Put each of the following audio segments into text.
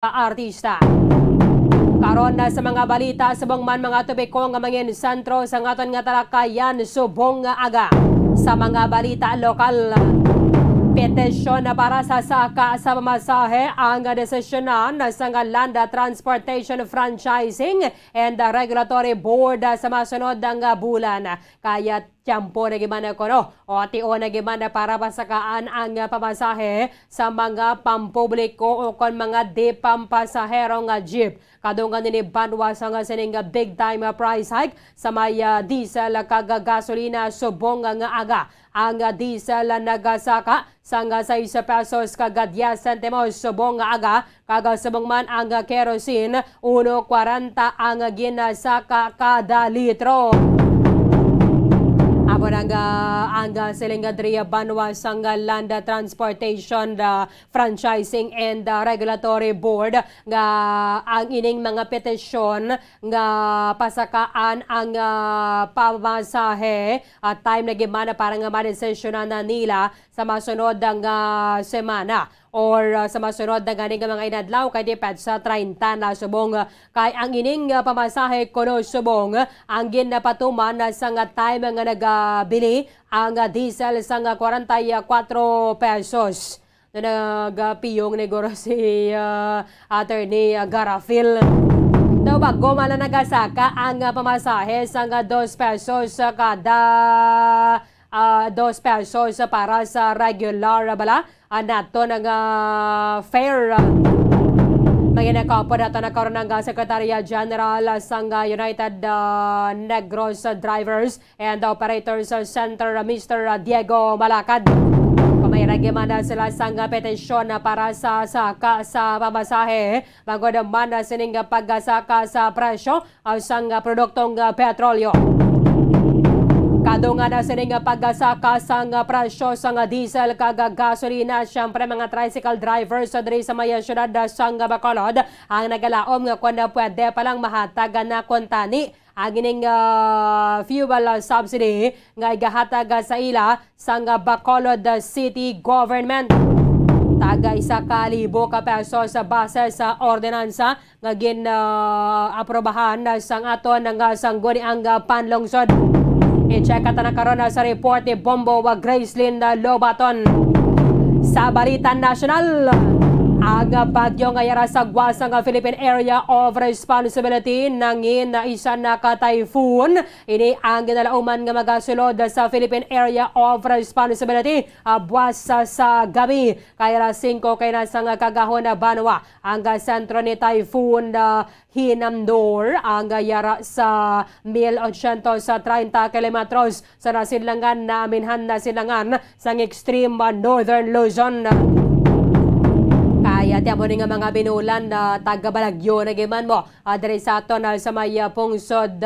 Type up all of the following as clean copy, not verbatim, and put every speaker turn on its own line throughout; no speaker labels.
artista. Karon na sa mga balita subong man mga tubiko nga mangin sentro sa ngaton nga talakayan subong nga aga. Sa mga balita lokal, petisyon na para sa saka sa pamasahe ang desisyonan sa Land Transportation Franchising and Regulatory Board sa masunod nga bulan. Kaya tiyempo na gimana ko no, o tio na gimana para pasakaan ang pamasahe sa mga pampubliko o kon mga di pampasahero nga jeep. Kadungan ni banwa sa nga sining big time price hike sa may diesel kag gasolina subong nga aga. Ang diesel nagasaka sa nga 6 pesos kag 10 centimos subong nga aga, kag subong man ang kerosene 1.40 ang ginasaka kada litro. Abo ang Silingadria banwa sa Land Transportation Franchising and Regulatory Board nga ang ining mga petisyon nga pasakaan ang pamasahe at time na gimana para nga madesisyonan na nila sa masunod nga semana or sa masunod na ganing mga inadlaw kay depend sa 30 na subong kay ang ining pamasahe kuno subong ang ginapatuman na sa nga time nga nagabili ang diesel sa nga 44 pesos. Nagpiyong negoro si Attorney Garafil. Daw ba gumala nagasaka ang pamasahe sa nga 2 pesos kada 2 pesos para sa regular bala nato ng fair. Maginakapo na ito nagkaroon ng Secretary General sa United Negros Drivers and Operators Center, Mr. Diego Malacad. Pamayragiman na sila sa petisyon para sa saka sa pamasahe. Bago naman na sining pagsaka sa presyo sa produktong petrolyo. Kadungan na sining pagsaka sa presyo sa diesel kag gasolina. Siyempre mga tricycle drivers diri sa may syudad sa Bacolod ang nagalaom nga kung pwede palang mahatag na kontani ang ining fuel subsidy nga igahatag sa ila sa Bacolod City Government. Taga 1,000 ka pesos sa base sa ordinansa nga gin-aprobahan sa aton ng sangguniang panlungsod. I-check at na karon sa report ni Bombo Gracelyn Lobaton. Sa balita nasyonal, ang bagyo nga yara sa Guasa nga Philippine Area of Responsibility nangin na isa na ka-typhoon. Ini ang ginalauman nga magasulod sa Philippine Area of Responsibility buwas sa gabi. Kaya 5 kay nasa nga kagahon na banwa ang sentro ni Typhoon Hinamdor ang yara sa 1,830 kilometros sa nasidlangan na minhan na silangan sa extreme northern Luzon. Kaya tiamo ni nga mga binulan na taga-Balagyo na giman mo diri sa aton sa may pungsod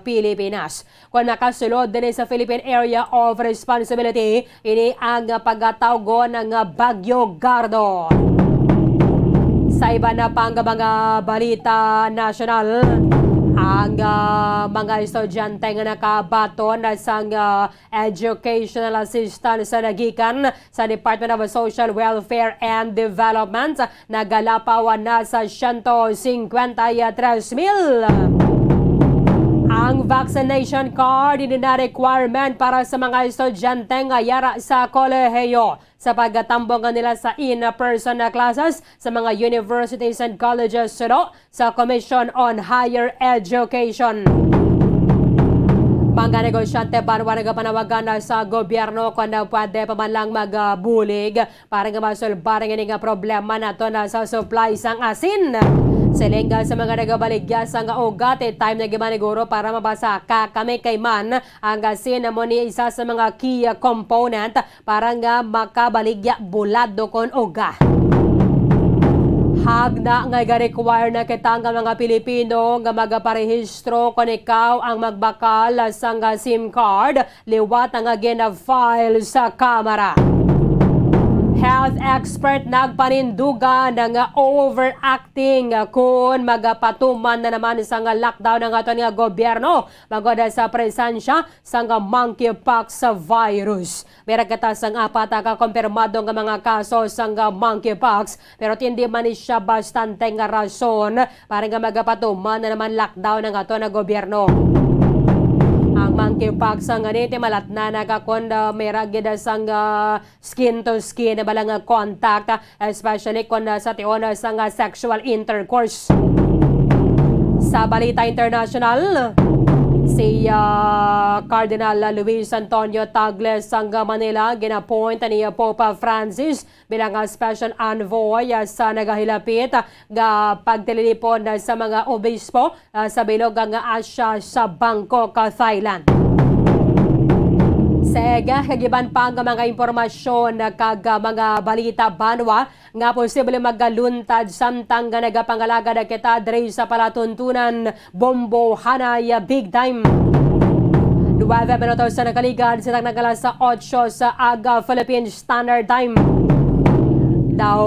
Pilipinas. Kung nakasulod din sa Philippine Area of Responsibility, ini ang pagtawgo ng Bagyo Gardo. Sa iba na pang mga balita nasyonal, ang mga estudyante nga nakabaton sa educational assistance sa nagikan sa Department of Social Welfare and Development nagalapawan na sa 153,000. Ang vaccination card hindi na requirement para sa mga estudyante nga yara sa kolehiyo sa pagtambong nila sa in-person classes sa mga universities and colleges sa Commission on Higher Education. Mga negosyante banwa nagapanawagan sa gobyerno kung pwede pa man lang magbulig para nga masolbaran nga problema nato na sa supply sang asin. Silinga sa mga nagabaligya sa ugat time na gimaniguro para mabasa kami kay man ang asin mo ni isa sa mga key component para nga makabaligya bulad dokon uga. Hagna nga ga-require na kita nga mga Pilipino nga magaparehistro kung ikaw ang magbakal sa SIM card liwat nga gina-file sa kamera. Health expert nagpaninduga ng overacting kung magapatuman na naman sa lockdown ng ato nga gobyerno magod sa presensya sa monkeypox virus. Meron kita sang apat ka kumpirmado nga mga kaso sa monkeypox pero hindi man siya bastante nga rason para nga magapatuman na naman lockdown ng ato nga gobyerno. Ang monkeypox ang ganiti malat na nakakunda may ragida sang skin to skin balang contact especially kung sa tion sang sexual intercourse. Sa balita international, si Cardinal Luis Antonio Tagle sang Manila ginapoint ni Pope Francis bilang special envoy sa nagahilapit nga pagtililipon sa mga obispo sa bilog ng Asia sa Bangkok, Thailand. Sega, kagiban pa ang mga impormasyon kag mga balita banwa nga posible magaluntad samtang nga nagapangalaga na kita diri sa palatuntunan Bombo Hanay Big Time. 9 minutos sa nakaligad sitang nagala sa 8 sa aga Philippine Standard Time. Daw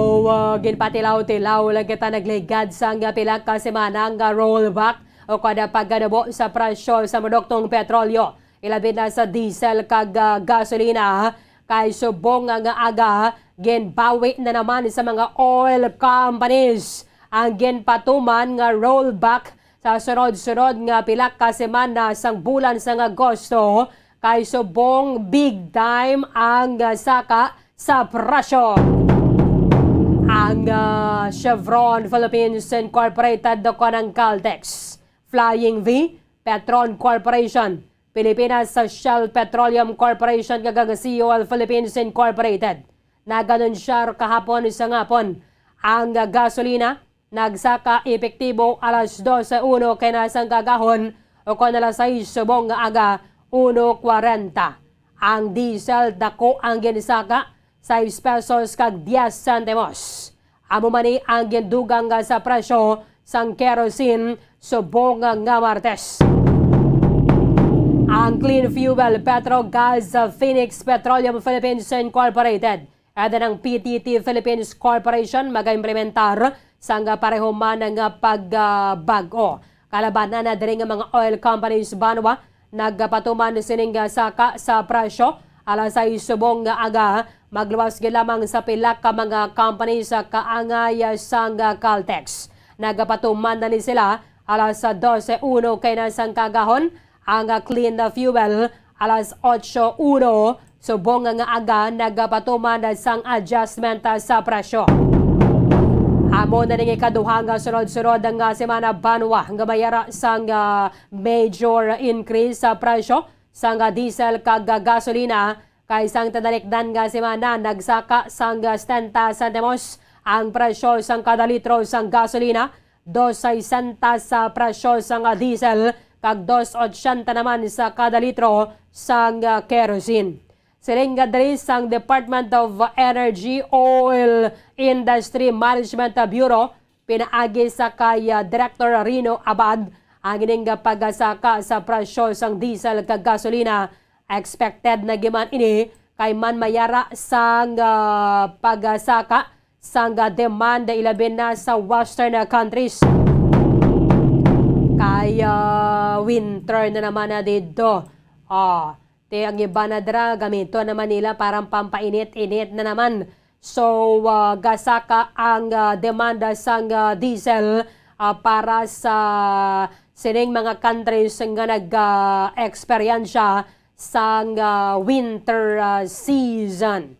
ginpatilaw-tilaw lang kita nagligad sa nga pila ka semana nga rollback o kada pagganabo sa presyo sa produktong petrolyo. Ilabi na sa diesel kag gasolina kay subong nga aga ginbawi na naman sa mga oil companies ang ginpatuman nga rollback sa sunod-sunod nga pila ka semana sang bulan sa Agosto kay subong big time ang saka sa presyo. Ang Chevron Philippines Incorporated do ng Caltex, Flying V, Petron Corporation, Pilipinas sa Shell Petroleum Corporation kag COL Philippines Incorporated. Naganunsar kahapon sa ngapon ang gasolina nagsaka epektibo alas 12:01 kay nasang gagahon o kon alas 6 subong nga aga 1:40. Ang diesel dako ang ginisaka 6 pesos kag 10 centimos. Amo man ni ang gindugang sa presyo sang kerosene subong nga Martes. Ang Clean Fuel Petrogas Phoenix Petroleum Philippines Incorporated at ng PTT Philippines Corporation mag-implementar sang pareho man nga pagbago. Kalabanan na diri nga mga oil companies banwa nagpatuman sining saka sa presyo alas 6 subong nga aga magluwas gyud lamang sa pila ka mga companies sa kaangay sang Caltex. Nagpatuman na ni sila alas 12:01 kay nasang kagahon. Ang Clean Fuel alas 8:01 subong nga aga nagapatuman sang adjustment sa presyo. Amo na ning ikaduhang sunod-sunod nga semana banwa nga mayara sang major increase sa presyo sang diesel kag gasolina kay sang tadalikdan nga semana nagsaka sang 70 centimos ang presyo sang kada litro sang gasolina, 2.60 sa presyo sang diesel kag 2.80 naman sa kada litro sang kerosene. Siling diri sang Department of Energy Oil Industry Management Bureau pinaagi sa kay Director Rino Abad ang ining pagasaka sa presyo sang diesel kag gasolina. Expected na giman ini kay man mayara sang pagasaka sang demand ilabi na sa western countries. Kay winter na naman na dito. Te ang iba na dra gamito naman nila parang pampainit-init na naman. So gasaka ang demanda sang diesel para sa sining mga countries nga nag-eksperyensya sang winter season.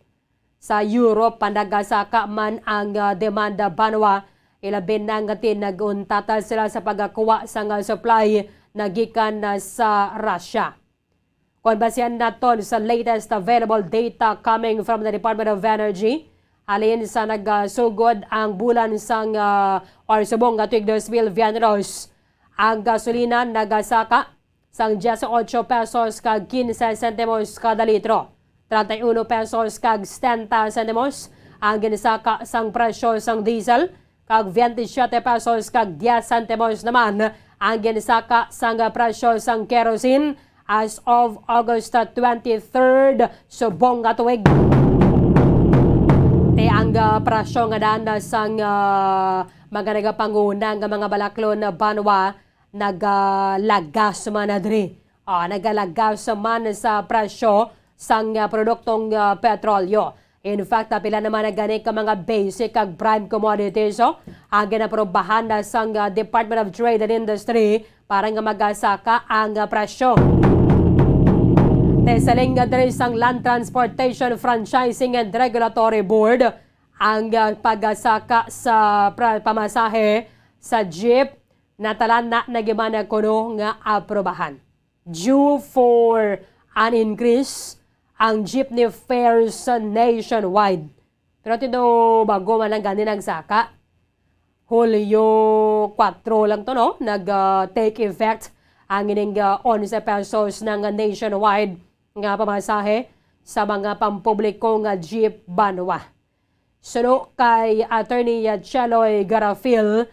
Sa Europe pandagasaka man ang demanda banwa. Ilabin na nga nag-untata sila sa pagkakuha sa supply na gikan sa Russia. Kung basihan naton sa latest available data coming from the Department of Energy, alin sa nagsugod ang bulan sang or subong nga tuig 2022, ang gasolina nagasaka sang 18 pesos kag 15 centimos kada litro, 31 pesos kag 70 centimos ang ginisaka sang presyo sang diesel, kag 27 pesos kag 10 centimos naman ang ginisaka sang presyo sang kerosene as of August 23rd subong nga tuig. ang presyo nga daan sang mga nagapanguna nga mga balaklon na banwa nagalagas man na diri. Nagalagas man sa presyo sang produktong petrolyo. In fact, pila naman na gani ka mga basic kag prime commodities ang ginaprobahan na sang Department of Trade and Industry para nga magasaka ang presyo. Tesaling nga diri sang Land Transportation Franchising and Regulatory Board ang pagasaka sa pamasahe sa jeep na talan na nagimana kuno nga aprobahan. Due for an increase ang jeepney fares nationwide. Pero tino bago man lang gani nagsaka. Hulyo 4 lang to no, nag-take effect ang ining 11 pesos ng nationwide nga pamasahe sa mga pampublikong jeep banwa. Suno kay Attorney Cheloy Garafil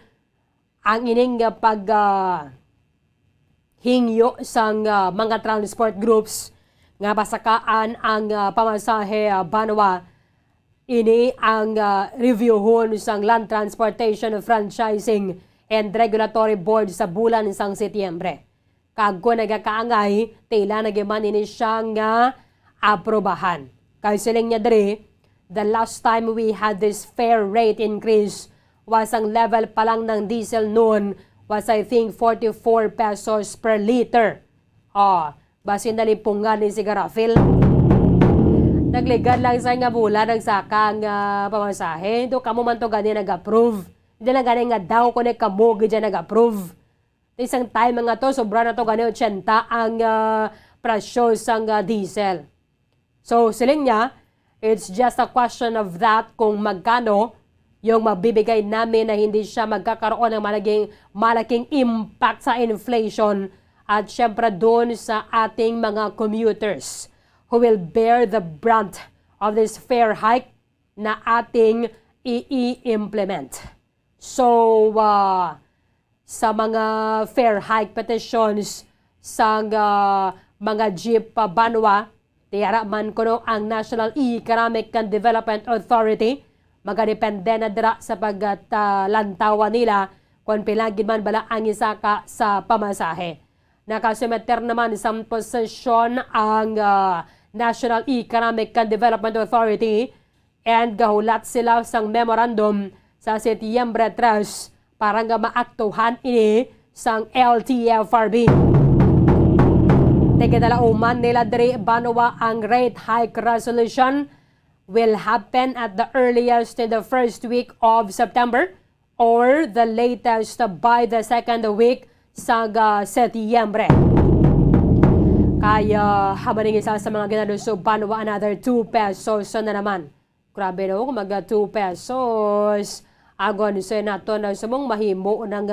ang ining hingyo sang mga transport groups nga pasakaan ang pamasahe banwa. Ini ang reviewhon sang Land Transportation Franchising and Regulatory Board sa bulan sang Setyembre. Kagko nagakaangay, tila nagiman ini siya nga aprobahan. Kay siling niya diri, the last time we had this fare rate increase was ang level pa lang ng diesel noon was I think 44 pesos per liter. Basin nalipungan ni si Garafil. Nagligad lang sa nga bula ng sakang pamasahe. Do kamo man to gani nag-approve. Hindi lang gani nga daw ko ni kamo gidya nag-approve. Isang time nga to, sobra na to gani 80 ang presyo sang diesel. So siling niya, it's just a question of that kung magkano yung mabibigay namin na hindi siya magkakaroon ng malaking impact sa inflation at syempre doon sa ating mga commuters who will bear the brunt of this fare hike na ating i-implement. So, sa mga fare hike petitions sa mga jeep banwa, tiyara man kuno ang National Economic and Development Authority, magadepende na dira sa paglantawan nila kung pilagin man bala ang isaka sa pamasahe. Nakasumeter naman sa posisyon ang National Economic and Development Authority and gahulat sila sang memorandum sa Setyembre 3 para nga maaktuhan ini sang LTFRB. Tigidalauman nila diri banwa ang rate hike resolution will happen at the earliest in the first week of September or the latest by the second week sa Setyembre. Kaya habaning isa sa mga ginaluso banwa another 2 pesos na naman. Grabe no, kung mag 2 pesos. Agon sa nato na sumong mahimo ng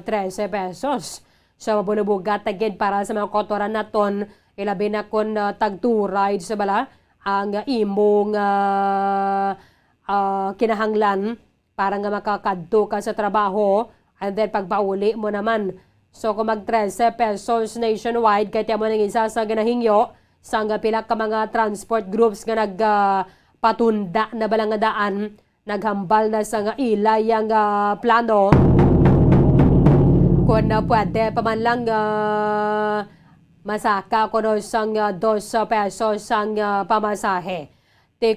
13 pesos. So mabunubugat agad para sa mga kotoran naton, ilabi na kon tag-2 sa bala ang imong kinahanglan para nga makakadto ka sa trabaho and then pagpauli mo naman. So kung mag 13 pesos nationwide, kaya mo nang isa sa ganahingyo sa pila ka mga transport groups nga nagpatunda na balang daan, naghambal na sa nga ilay ang plano. Kung pwede pa man lang masaka kuno sang 2 pesos sang pamasahe.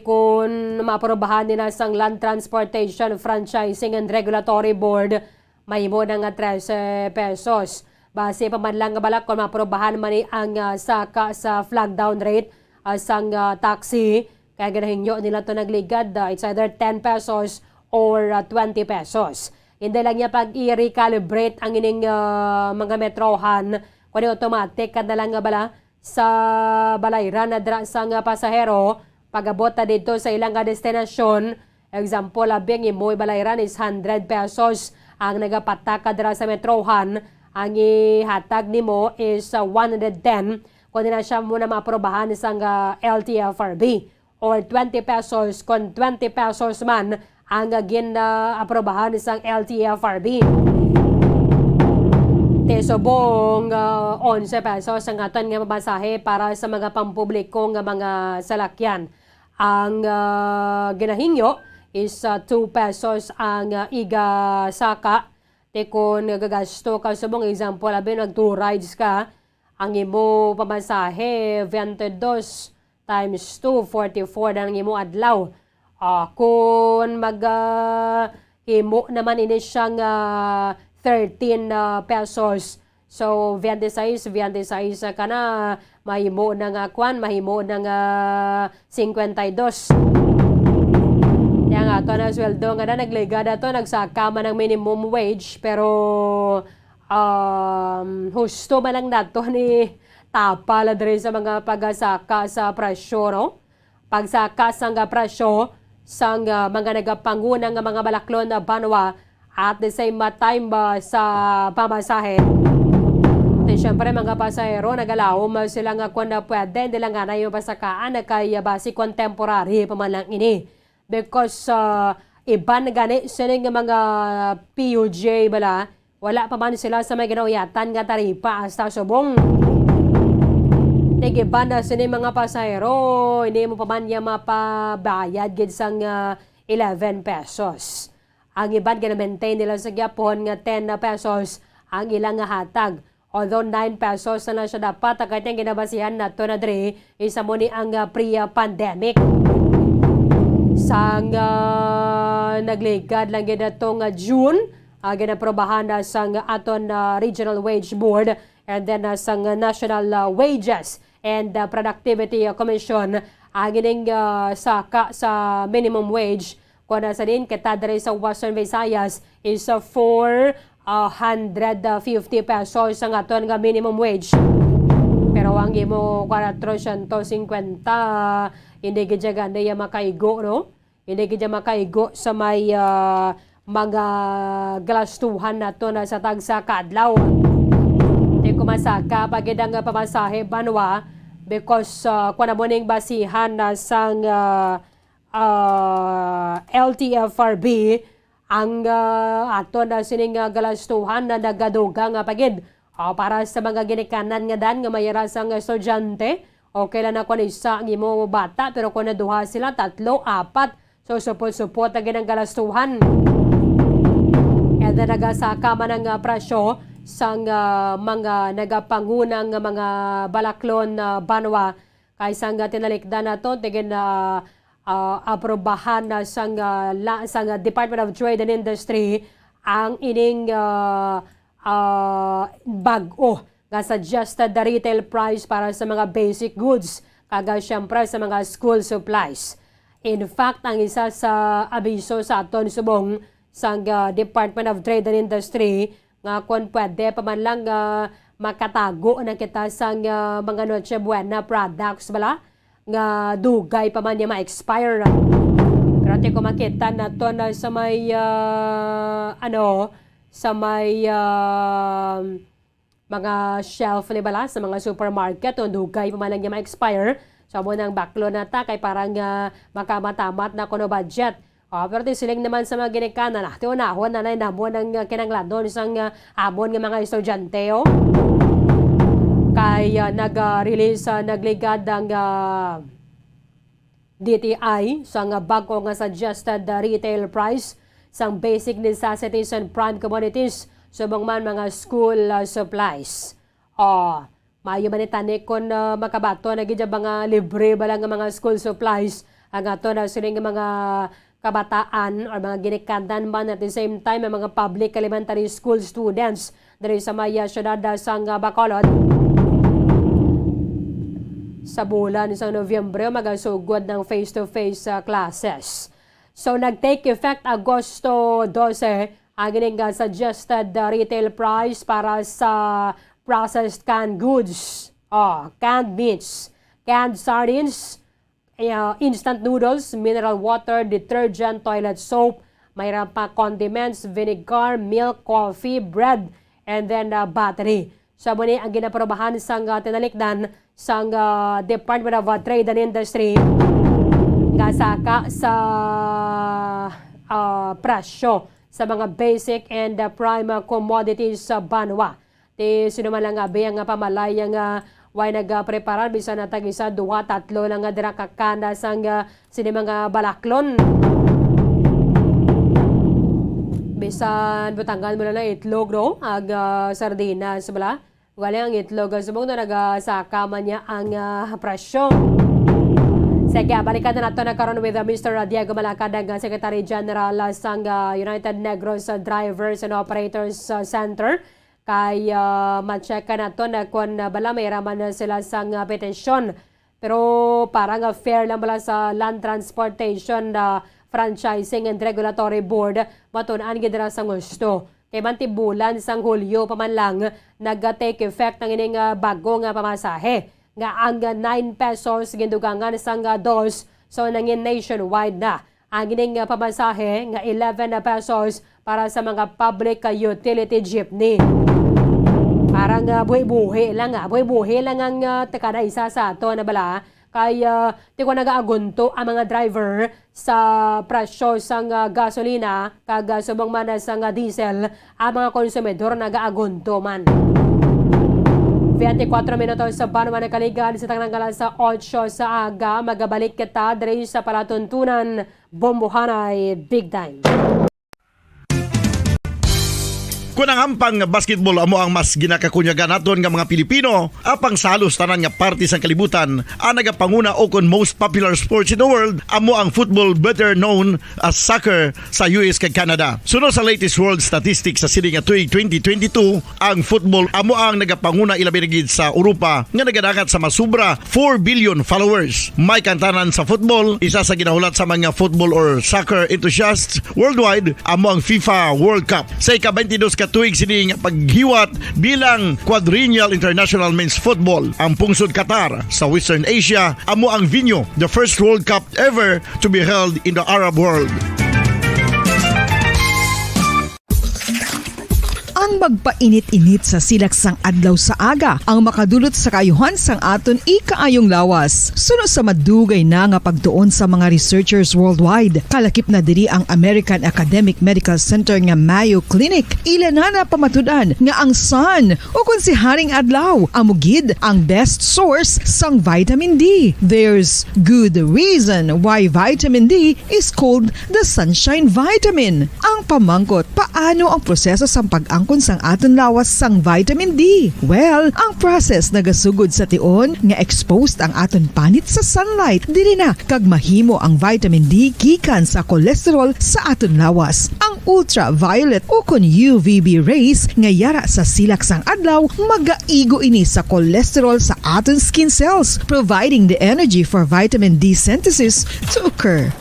Kung maaprobahan nila sang Land Transportation Franchising and Regulatory Board, may mo na nga 13 pesos. Base pa man lang nga balak kung maaprobahan man ang saka sa flag down rate sang taxi. Kaya ganahinyo nila to nagligad, it's either 10 pesos or 20 pesos. Hindi lang niya pag i-recalibrate ang ining mga metrohan, kung automatic ka na lang nga bala sa balayran na dra sang pasahero, pag-abot na dito sa ilang destinasyon. Example, abing imoy balayran is 100 pesos. Ang nagapataka dra sa metrohan, ang ihatag nimo is 110. Kung na siya muna maaprobahan isang LTFRB. Or 20 pesos, kung 20 pesos man ang gina-aprobahan isang LTFRB. Tesobong 11 pesos ang aton nga mabasahe para sa mga pampubliko nga mga salakyan. Ang ginahingyo is 2 pesos ang iga saka. Te kung gagasto ka sa mong example, abi nag 2 rides ka, ang imo pamasahe 22 times 2, 44 na ang imo adlaw. Kung himo naman ini siyang 13 pesos. So 26 ka na, mahimo na nga kwan, mahimo na nga 52. Kaya nga ito na sweldo nga na nagligada to, nagsaka man ng minimum wage, pero husto man lang nato ni tapala diri sa mga pagasaka sa presyo, no? Pagsaka sa nga presyo sa mga nagapangunang nga mga balaklon na banwa at the same time sa pamasahe. Siyempre mga pasahero, nagalawom sila nga kung na pwede, hindi lang nga na yung pasakaan na kaya basi contemporary pa man lang ini. Because iban gani sila nga mga PUJ bala, wala pa man sila sa may ginawiyatan nga taripa hasta subong. Nagiban na sila mga pasahero, hindi mo pa man niya mapabayad gid sang 11 pesos. Ang iban gina-maintain nila sa gyapon nga 10 pesos ang ilang hatag. Although 9 pesos na lang siya dapat, kahit yung ginabasihan na ito na dre, isa mo ni ang pre-pandemic. Sang nagligad lang yun itong June, ginaprobahan na sang aton Regional Wage Board and then sang National Wages and Productivity Commission, gining saka sa minimum wage, kung nasa din kita dre sa Western Visayas is 450 pesos ang aton nga minimum wage. Pero ang imo 450 hindi gid ganda ya makaigo, no? Hindi gid makaigo sa may mga galastuhan nato na sa tagsa kadlaw. Di ko masaka pag ang pamasahe banwa because kung mo ning basihan na sang LTFRB, ang ato na sining galastuhan na nagaduga nga pagid para sa mga ginikanan nga dan nga mayara sang estudyante. Okay lang na kung isa ang imo bata, pero kung naduha sila 3, 4, so supot-supot na ginang galastuhan. And then nagasaka man ang presyo sang mga nagapangunang mga balaklon banwa kaysa nga tinalikdan nato tigin aprobahan na sang Department of Trade and Industry ang ining bag-o nga suggested the retail price para sa mga basic goods kaga syempre sa mga school supplies. In fact, ang isa sa abiso sa aton subong sang Department of Trade and Industry nga kung pwede pa man lang makatago na kita sang mga Noche Buena products bala nga dugay pa man niya ma-expire. Pero ko makita na to na sa may sa may mga shelf ni bala sa mga supermarket o dugay pa man lang niya ma-expire. So mo nang baklo na ta kay parang makamatamat na kuno budget. Pero siling naman sa mga ginikanan na unahon na namon ng kinangladon sang amon nga mga estudyante kay nag-release nagligad ang DTI sang bago nga suggested retail price sang basic necessities and prime commodities subong man mga school supplies. Mayo man itani kon makabato na gid mga libre ba lang nga mga school supplies ang ato na siling mga kabataan or mga ginikanan man at the same time ang mga public elementary school students diri sa maya syudad sang Bacolod. Sa bulan sa Nobyembre magasugod ng face-to-face classes. So nag-take effect Agosto 12 ang gining suggested retail price para sa processed canned goods, canned meats, canned sardines, instant noodles, mineral water, detergent, toilet soap, mayroon pa condiments, vinegar, milk, coffee, bread, and then battery. So muna ang ginaprobahan sang tinalikdan sang Department of Trade and Industry nga saka sa presyo sa mga basic and prime commodities sa banwa. Di sino man lang ang pamalaya nga way nagpreparar bisan na tag-isa, 2, 3 lang dira kakanda sang sini mga balaklon. bisan butangan mo na itlog no ag sardinas bala wala ang itlog subong na nagasaka man niya ang presyo. Sige, balikan na nato na karon with Mr. Diego Malacad, ang Secretary General sang United Negros Drivers and Operators Center. Kay ma-check na to na kung bala may raman na sila sang petisyon. Pero parang fair lang bala sa Land Transportation Franchising and Regulatory Board matun-an gidra sang gusto. Kay mantibulan sang Hulyo pa man lang nag-take effect ng ining bago nga pamasahe. Nga ang 9 pesos gindugangan sang dos so nangin nationwide na. Ang ining pamasahe nga 11 pesos para sa mga public utility jeepney. Parang buhay-buhay lang ang tekada isa sa ato na bala. Kaya di ko nag-aagunto ang mga driver sa presyo sang gasolina kag subong man sang diesel ang mga konsumidor nag-aagunto man. 24 minutos sa Banuan na Kaligan sa tangnanggalan sa 8 sa aga. Magabalik kita diri sa palatuntunan Bombohanay Big Time.
Kung ang ampang basketball amo ang mas ginakakunyagan naton nga mga Pilipino, apang salos tanan nga parte sang kalibutan, ang nagapanguna o kon most popular sports in the world, amo ang football better known as soccer sa US kag Canada. Sunod sa latest world statistics sa siling nga tuig 2022, ang football amo ang nagapanguna ilabi na gid sa Europa nga nagadagat sa masubra 4 billion followers. May kantanan sa football, isa sa ginahulat sa mga football or soccer enthusiasts worldwide, amo ang FIFA World Cup. Sa ika-22 tuig sining paghiwat bilang Quadrennial International Men's Football. Ang pungsod Qatar sa Western Asia amo ang venue, the first World Cup ever to be held in the Arab world.
Ang magpainit-init sa silaksang adlaw sa aga ang makadulot sa kayuhan sang aton ikaayong lawas. Sunod sa madugay na nga pagtuon sa mga researchers worldwide, kalakip na diri ang American Academic Medical Center nga Mayo Clinic. Ila na pamatudan nga ang sun o kung si Haring Adlaw amugid ang best source sang vitamin D. There's good reason why vitamin D is called the sunshine vitamin. Ang pamangkot, paano ang proseso sang pag-angkon sang aton lawas sang vitamin D? Well, ang process nagasugod sa tion nga exposed ang aton panit sa sunlight dili na kag mahimo ang vitamin D gikan sa cholesterol sa aton lawas. Ang ultraviolet o kon UVB rays nga yara sa silak sang adlaw magaigo ini sa cholesterol sa aton skin cells, providing the energy for vitamin D synthesis to occur.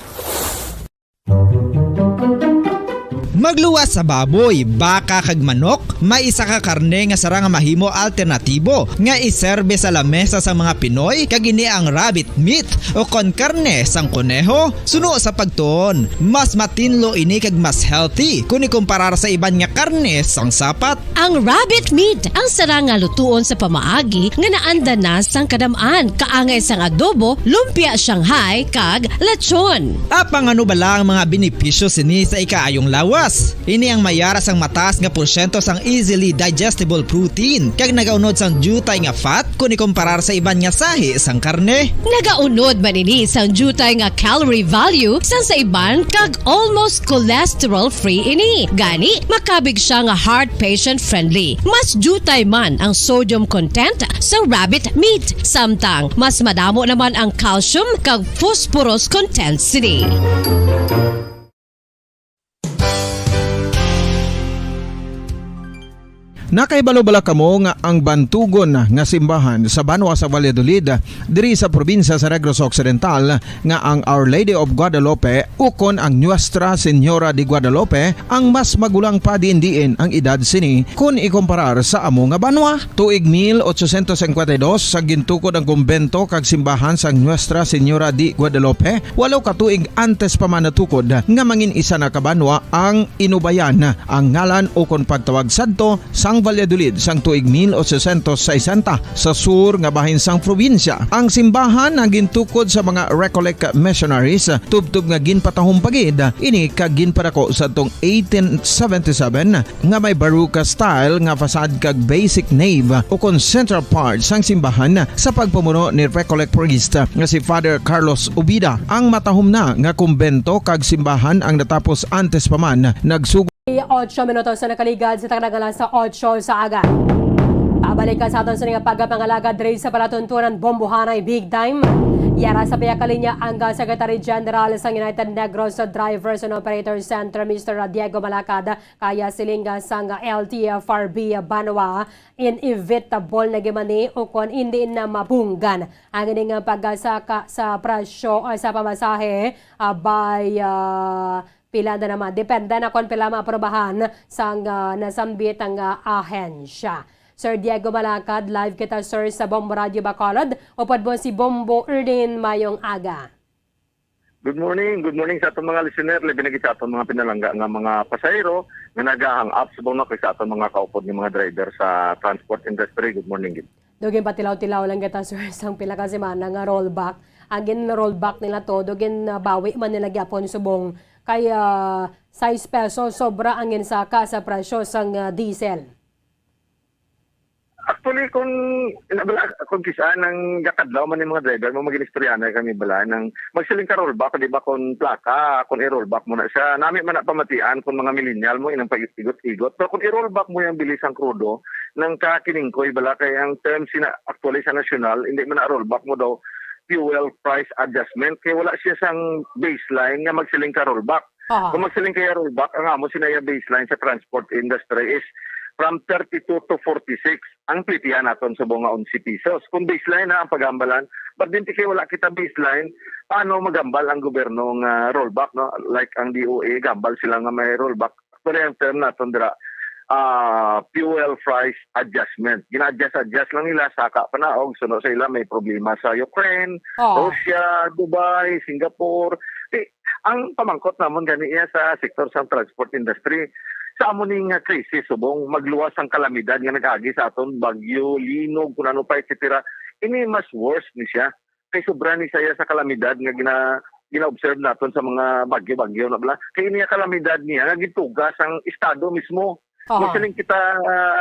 Magluwas sa baboy, baka kag manok, may isa ka karne nga sarang mahimo alternatibo nga iserbe sa lamesa sa mga Pinoy kag ini ang rabbit meat o kon karne sang kuneho. Suno sa pagtuon, mas matinlo ini kag mas healthy kung ikumparar sa iban nga karne sang sapat.
Ang rabbit meat ang sarang nga lutuon sa pamaagi nga naanda na sang kadamaan, kaangay sang adobo, lumpia Shanghai kag lechon.
Apang ano bala ang mga benepisyo sini sa ikaayong lawas? Ini ang mayara sang mataas nga porsyento sang easily digestible protein kag nagaunod sang jutay nga fat kung ikumparar sa iban nga sahi sang karne.
Nagaunod man ini sang jutay nga calorie value sang sa iban kag almost cholesterol free ini. Gani makabig siya nga heart patient friendly. Mas jutay man ang sodium content sa rabbit meat, samtang mas madamo naman ang calcium kag phosphorus content sini.
Nakaibalo-bala kamo nga ang bantugon nga simbahan sa Banwa sa Valladolid diri sa probinsya sa Negros Occidental nga ang Our Lady of Guadalupe ukon ang Nuestra Señora de Guadalupe ang mas magulang pa diin ang edad sini kung ikumparar sa amo nga banwa. Tuig 1852 sa gintukod ang kumbento kag simbahan sa Nuestra Señora de Guadalupe, walo ka tuig antes pa man natukod nga mangin isa na kabanwa ang inubayan ang ngalan ukon pagtawag sadto sang Valladolid sang tuig 1860 sa sur nga bahin sang probinsya. Ang simbahan ang gintukod sa mga Recollect missionaries tubtub nga ginpatahong pagid ini kag ginpadako sa tong 1877 nga may baroque style nga fasad kag basic nave o kon central part sang simbahan sa pagpamuno ni Recollect priest nga si Father Carlos Ubida. Ang matahom na nga kumbento kag simbahan ang natapos antes pa man nagsugod
8 minutos na nakaligad sa takanagalan sa 8 sa aga. Pabalik ka sa aton sa nga pagpangalaga diri sa palatuntunan bombohanay big time. Yara sa piyakalinya ang Secretary General sa United Negros Drivers and Operators Center Mr. Diego Malacad kaya silinga sang LTFRB Banwa inevitable na gimani o kung hindi na mabunggan ang ining pagsaka sa presyo sa pamasahe by pila na naman. Depende na kung pila maaprobahan sang nasambit ang ahensya. Sir Diego Malacad, live kita sir sa Bombo Radio Bacolod. Upad mo si Bombo Erdin mayong aga.
Good morning sa atong mga listener, labi na sa atong mga pinalangga nga mga pasahero nga nagahang up sa bawna kay sa atong mga kaupod ng mga driver sa transport industry. Good morning.
Dugin patilaw-tilaw lang kita sir sang pila ka semana nga rollback. Ang rollback nila to, dugin bawi man nila gyapon subong kay 6 pesos sobra ang ginsaka sa presyo sang diesel.
Actually, kung kisaan ng gakadlaw man yung mga driver, mo mag-inistoryanan kami bala ng magsiling ka rollback, di ba kung plaka, kung i-rollback mo na siya. Nami man na pamatian kung mga millennial mo, inang pag-igot-igot. Pero kung i-rollback mo yung bilis ang krudo, ng kakiningkoy bala, kaya ang term actually sa national, hindi man na rollback mo daw fuel price adjustment, kaya wala siya sang baseline nga magsiling ka rollback. Kung magsiling ka rollback, ang amo sinaya baseline sa transport industry is from 32 to 46 ang plitihan naton sa bunga 11 pesos. Kung baseline na ang pagambalan, but din kay wala kita baseline, paano magambal ang gobyerno ng rollback, no? Like ang DOA, gambal sila nga may rollback. Pero yung term naton dira, fuel price adjustment. Gina-adjust lang nila, saka panaog, sunod sa ila may problema sa Ukraine, Russia, Dubai, Singapore. Ang pamangkot namon gani iya sa sektor sa transport industry, sa amo ning krisis subong magluwas ang kalamidad nga nag-agi sa aton bagyo, linog, kung ano pa etc. Ini mas worse ni siya kay sobra ni saya sa kalamidad nga gina-observe naton sa mga bagyo-bagyo na bala. Kay ini kalamidad niya nga gitugas ang estado mismo. Kung siling kita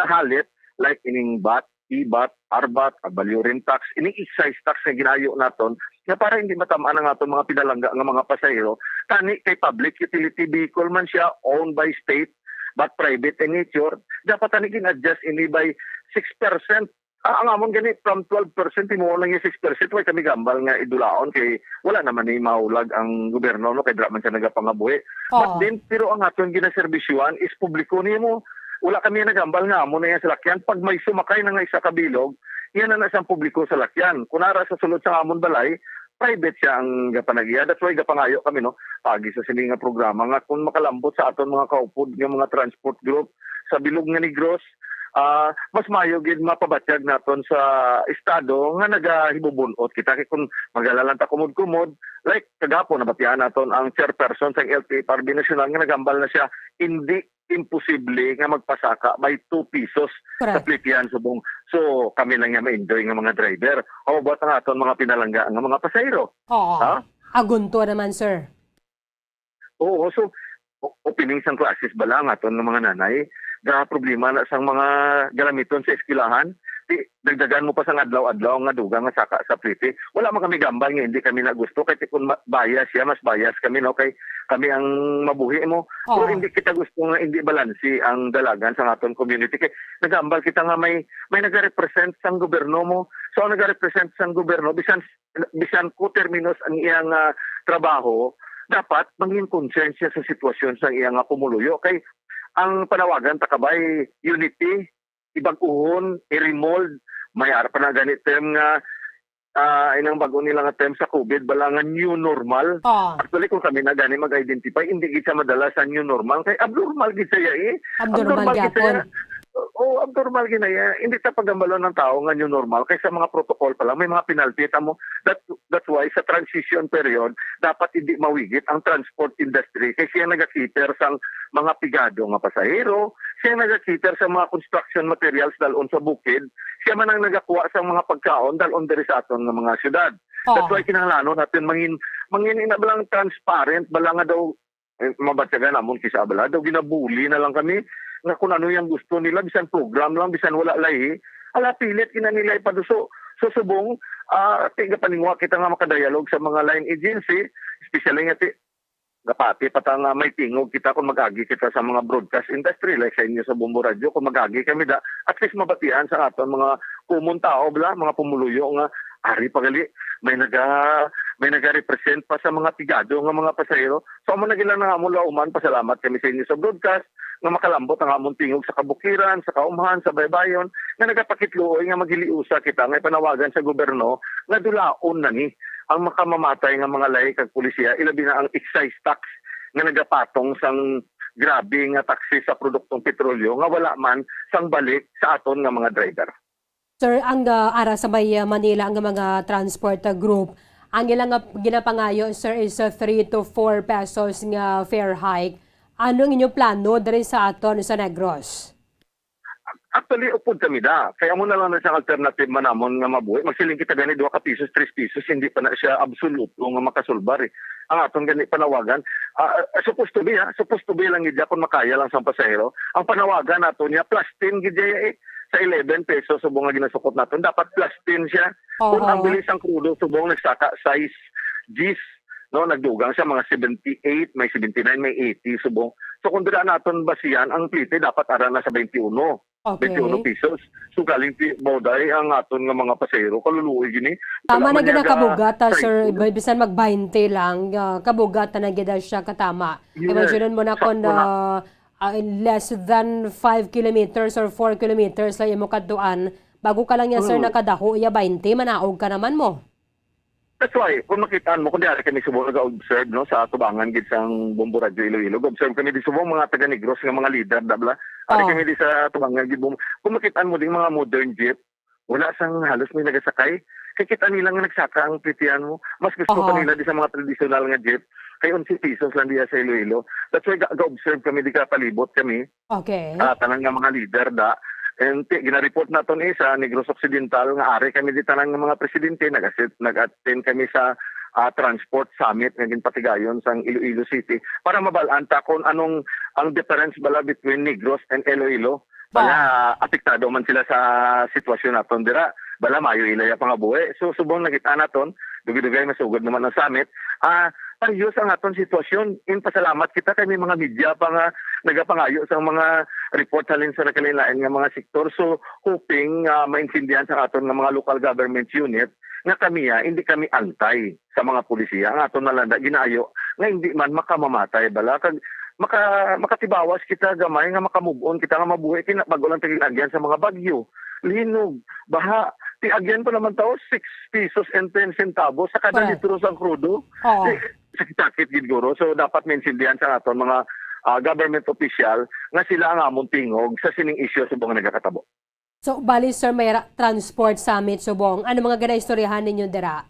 halit like ining BAT, IBAT, ARBAT, Balyurin tax, ining excise tax nga ginayo naton nga para hindi matamaan ang aton mga pinalangga nga mga pasahero tani kay public utility vehicle man siya owned by state but private in nature, dapat tani kin-adjust ini by 6%. Ang amon gani from 12%, tinuon lang yung 6%, way kami gambal nga idulaon kay wala naman ni maulag ang gobyerno, no, kay dra man siya nagapangabuhi. But then, pero ang aton ginaserbisyuan is publiko nimo. Wala kami nagambal nga amon na yan sa lakyan. Pag may sumakay na nga isa kabilog, yan na sa publiko sa lakyan. Kunara sa sulod sa amon balay, private siya ang gapanagiya. That's why gapangayo kami, no, pagi sa sininga programa nga kung makalambot sa aton mga kaupod ng mga transport group sa bilog nga Negros, mas mayo gid mapabatyag naton sa estado nga nagahibubunot kita kay kung magalalanta kumod-kumod like kagapon nabatian naton ang chairperson sa LTFRB National nga nagambal na siya hindi imposible nga magpasaka by 2 pesos sa plitian subong. So kami lang nga ma-enjoy nga mga driver. How about ang aton mga pinalangga nga mga pasahero?
Agunto naman sir.
Oo, so opening sang classes ba lang aton ng mga nanay ga problema na sang mga galamiton sa eskwelahan, di dagdagan mo pa sang adlaw-adlaw nga dugang nga saka sa pliti. Wala man kami gambal nga hindi kami nagusto kay kung bias siya, mas bias kami, no, kay kami ang mabuhi mo. Pero hindi kita gusto nga hindi balansi ang dalagan sa aton community kay nagambal kita nga may nagarepresent sang gobyerno mo. So ang nagarepresent sang gobyerno bisan ko terminus ang iyang trabaho, dapat mangin konsensya sa sitwasyon sa iyang pumuluyo kay ang panawagan takabay unity, ibag-uhon, i-remold, may pa na ganit term nga inang bago nila nga term sa COVID bala nga new normal. Actually kung kami na gani mag-identify, hindi gid sa madala sa new normal kay abnormal gid saya
Abnormal gyapon.
Abnormal ginaya. Hindi ta pagambalon ng tao nga new normal kaysa mga protocol pa lang may mga penalty mo. That's why sa transition period dapat hindi mawigit ang transport industry kasi siya nagakiter sang mga pigado nga pasahero, siya nagakiter sa mga construction materials dalon sa bukid, siya man ang nagakuha sa mga pagkaon dalon diri sa aton nga mga syudad. That's why kinahanglan natin mangin ina balang transparent bala nga daw mabatyagan namon kisa bala daw ginabuli na lang kami nga kung ano yung gusto nila, bisan program lang, bisan wala lahi, ala pilit kina nila ipaduso. So subong, tiga paningwa kita nga makadialog sa mga line agency, especially nga gapati patang may tingog kita kung magagi kita sa mga broadcast industry like sa inyo sa Bombo Radio kung magagi kami da at least mabatian sa aton mga kumon tao bla mga pumuluyo nga ari pagali may naga-represent pa sa mga tigado nga mga pasahero. So amo na gila nga mula uman pasalamat kami sa inyo sa broadcast nga makalambot ang among tingog sa kabukiran, sa kaumhan, sa baybayon nga nagapakitluoy nga magiliusa kita nga panawagan sa gobyerno nga dulaon na ni ang makamamatay nga mga lay kag pulisya ilabi na ang excise tax nga nagapatong sang grabe nga taxi sa produktong petrolyo nga wala man sang balik sa aton nga mga driver.
Sir, ang ara sa may Manila, ang mga transport group, ang ilang ginapangayo, sir, is 3 to 4 pesos nga fare hike. Ano ang inyong plano diri sa aton sa Negros?
Actually, upod kami da. Kaya mo na lang na siyang alternative manamon nga mabuhay. Magsiling kita gani 2 ka pisos, 3 pesos, hindi pa na siya absoluto nga makasulbar eh. Ang atong gani panawagan, supposed to be lang gidya kung makaya lang sa pasahero. Ang panawagan nato niya, plus 10 gidya eh. Sa 11 pesos subong nga ginasukot natin, dapat plus 10 siya. Kung ang bilis ang krudo, subong nagsaka size G's, no, nagdugang siya mga 78, may 79, may 80 subong. So kung dira naton basihan, ang plite dapat ara na sa 21.
Okay.
21 pesos. So galing boday ang aton nga mga pasahero, kaluluoy gini.
Tama na gina kabugat,
Sir.
sir. Bisan mag-20 lang, kabugat na gina siya katama.
Yes.
Imagine mo na kung in less than 5 kilometers or 4 kilometers lang yung kaduan, bago ka lang yan, sir, nakadaho, 20, manaog ka naman mo.
That's why, kung makitaan mo, kung diari kami subong nag-observe no, sa tubangan gid sang Bombo Radio Iloilo, observe kami di subong mga taga Negros nga mga leader, dabla. Ari kami di sa tubangan gid Bombo. Kung makitaan mo ding mga modern jeep, wala sang halos may nagasakay. Kikita nila nga nagsaka ang pritian mo. Mas gusto pa nila di sa mga traditional nga jeep. Kay 11 pesos lang diya sa Iloilo. That's why ga-observe kami di ka palibot kami.
Okay.
Tanan nga mga leader da. And gina-report naton sa Negros Occidental nga ari kami di tanan nga mga presidente nag-attend kami sa transport summit nga ginpatigayon sa Iloilo City para mabalaan ta kung anong ang difference bala between Negros and Iloilo. Bala apektado man sila sa sitwasyon naton dira. Bala mayo ilaya pa nga buhi. So subong nakita naton dugay-dugay masugod naman ang summit. Payos ang aton sitwasyon. In pasalamat kita kay may mga media pa nga nagapangayo sa mga report halin sa nakalilain nga mga sektor. So hoping maintindihan sa aton nga mga local government unit nga kami hindi kami antay sa mga pulisya. Ang aton nalanda ginaayo nga hindi man makamamatay bala kag makatibawas kita gamay nga makamove-on kita nga mabuhay bago lang tigilagyan sa mga bagyo. Linog, baha, tiagyan pa naman tao 6 pesos and 10 centavos sa kada litro sa krudo. Sakit-sakit gid guro. So dapat maintindihan sa aton mga government official nga sila ang among tingog sa sining issue subong nagakatabo.
So, bali, sir, may transport summit subong. Ano mga gana-istoryahan ninyo dira?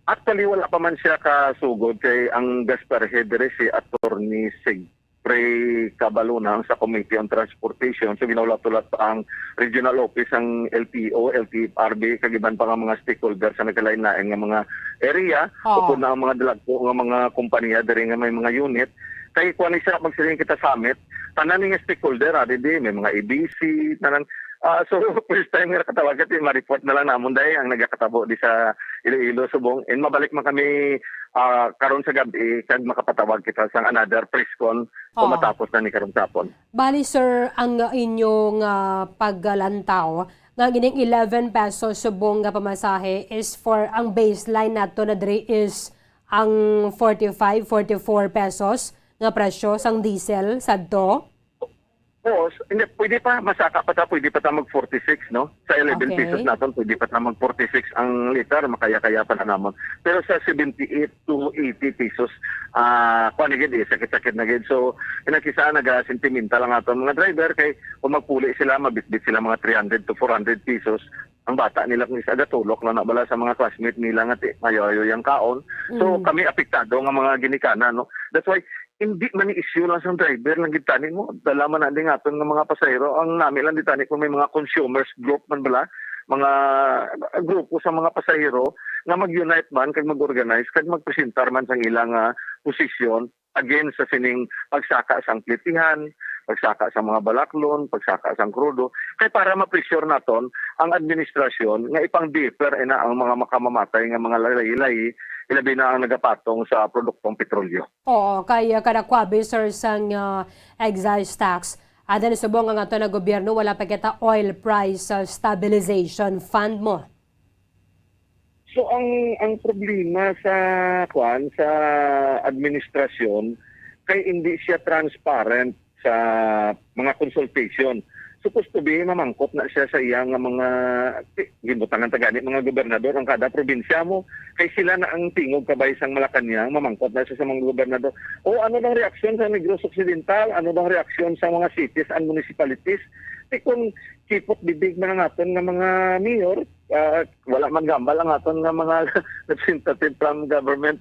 Actually, wala pa man siya kasugod kay ang Gaspar Hedre si Attorney Sigpre Cabaluna sa Committee on Transportation. So, ginaulat-ulat pa ang regional office ang LTO, LTFRB, kagiban pa nga mga stakeholders sa nagkalain-lain nga mga area, upod na ang mga dalagpo nga mga kumpanya diri nga may mga unit. Kay kuan siya magsiling kita summit, tanan nga stakeholder, may mga ABC, tanan. So, first time nga nakatawag kasi ma-report na lang namon dahil ang nagkakatabo di sa Iloilo subong. And mabalik man kami karon sa gabi kag makapatawag kita sa another press con kung matapos na ni karon sapon.
Bali, sir, ang inyong paglantaw nga gining 11 pesos subong nga pamasahe is for ang baseline nato na diri is ang 45, 44 pesos nga presyo sang diesel sadto.
Oo, hindi, pwede pa, masaka pa ta, pwede pa ta mag-46, no? Sa 11 pesos natin, pwede pa ta mag-46 ang liter, makaya-kaya pa na naman. Pero sa 78 to 80 pesos, panigid sakit-sakit na gid. So, kinakisaan nag-sentimental lang ato mga driver, kay kung magpuli sila, mabitbit sila mga 300 to 400 pesos, ang bata nila kung isa gatulok na nabala sa mga classmate nila nga mayo-ayo yung kaon. So, kami apektado nga mga ginikana, no? That's why, hindi man issue lang sa driver lang gitani mo dala man natin aton nga mga pasahero ang nami lang ditani kung may mga consumers group man bala mga grupo sa mga pasahero nga mag-unite man kag mag-organize kag magpresentar man sang ilang posisyon against sa sining pagsaka sang plitihan, pagsaka sa mga balaklon, pagsaka sang krudo kay para ma-pressure naton ang administrasyon nga ipang deeper ang mga makamamatay nga mga lalay ilabi na ang nagapatong sa produktong petrolyo.
Oo, kaya kadakwabi sir sang excise tax. Ada na subong ang ato na gobyerno wala pa kita oil price stabilization fund mo.
So ang problema sa administrasyon kay hindi siya transparent sa mga consultation. Supposed to be mamangkot na siya sa iyang mga gibutangan tagani mga gobernador ang kada probinsya mo kay sila na ang tingog kabay sang Malacañang mamangkot na siya sa mga gobernador. O ano bang reaksyon sa Negros Occidental? Ano bang reaksyon sa mga cities and municipalities? Kung kipot bibig man ang aton nga mga mayor, wala man gambal ang aton nga mga representative from government,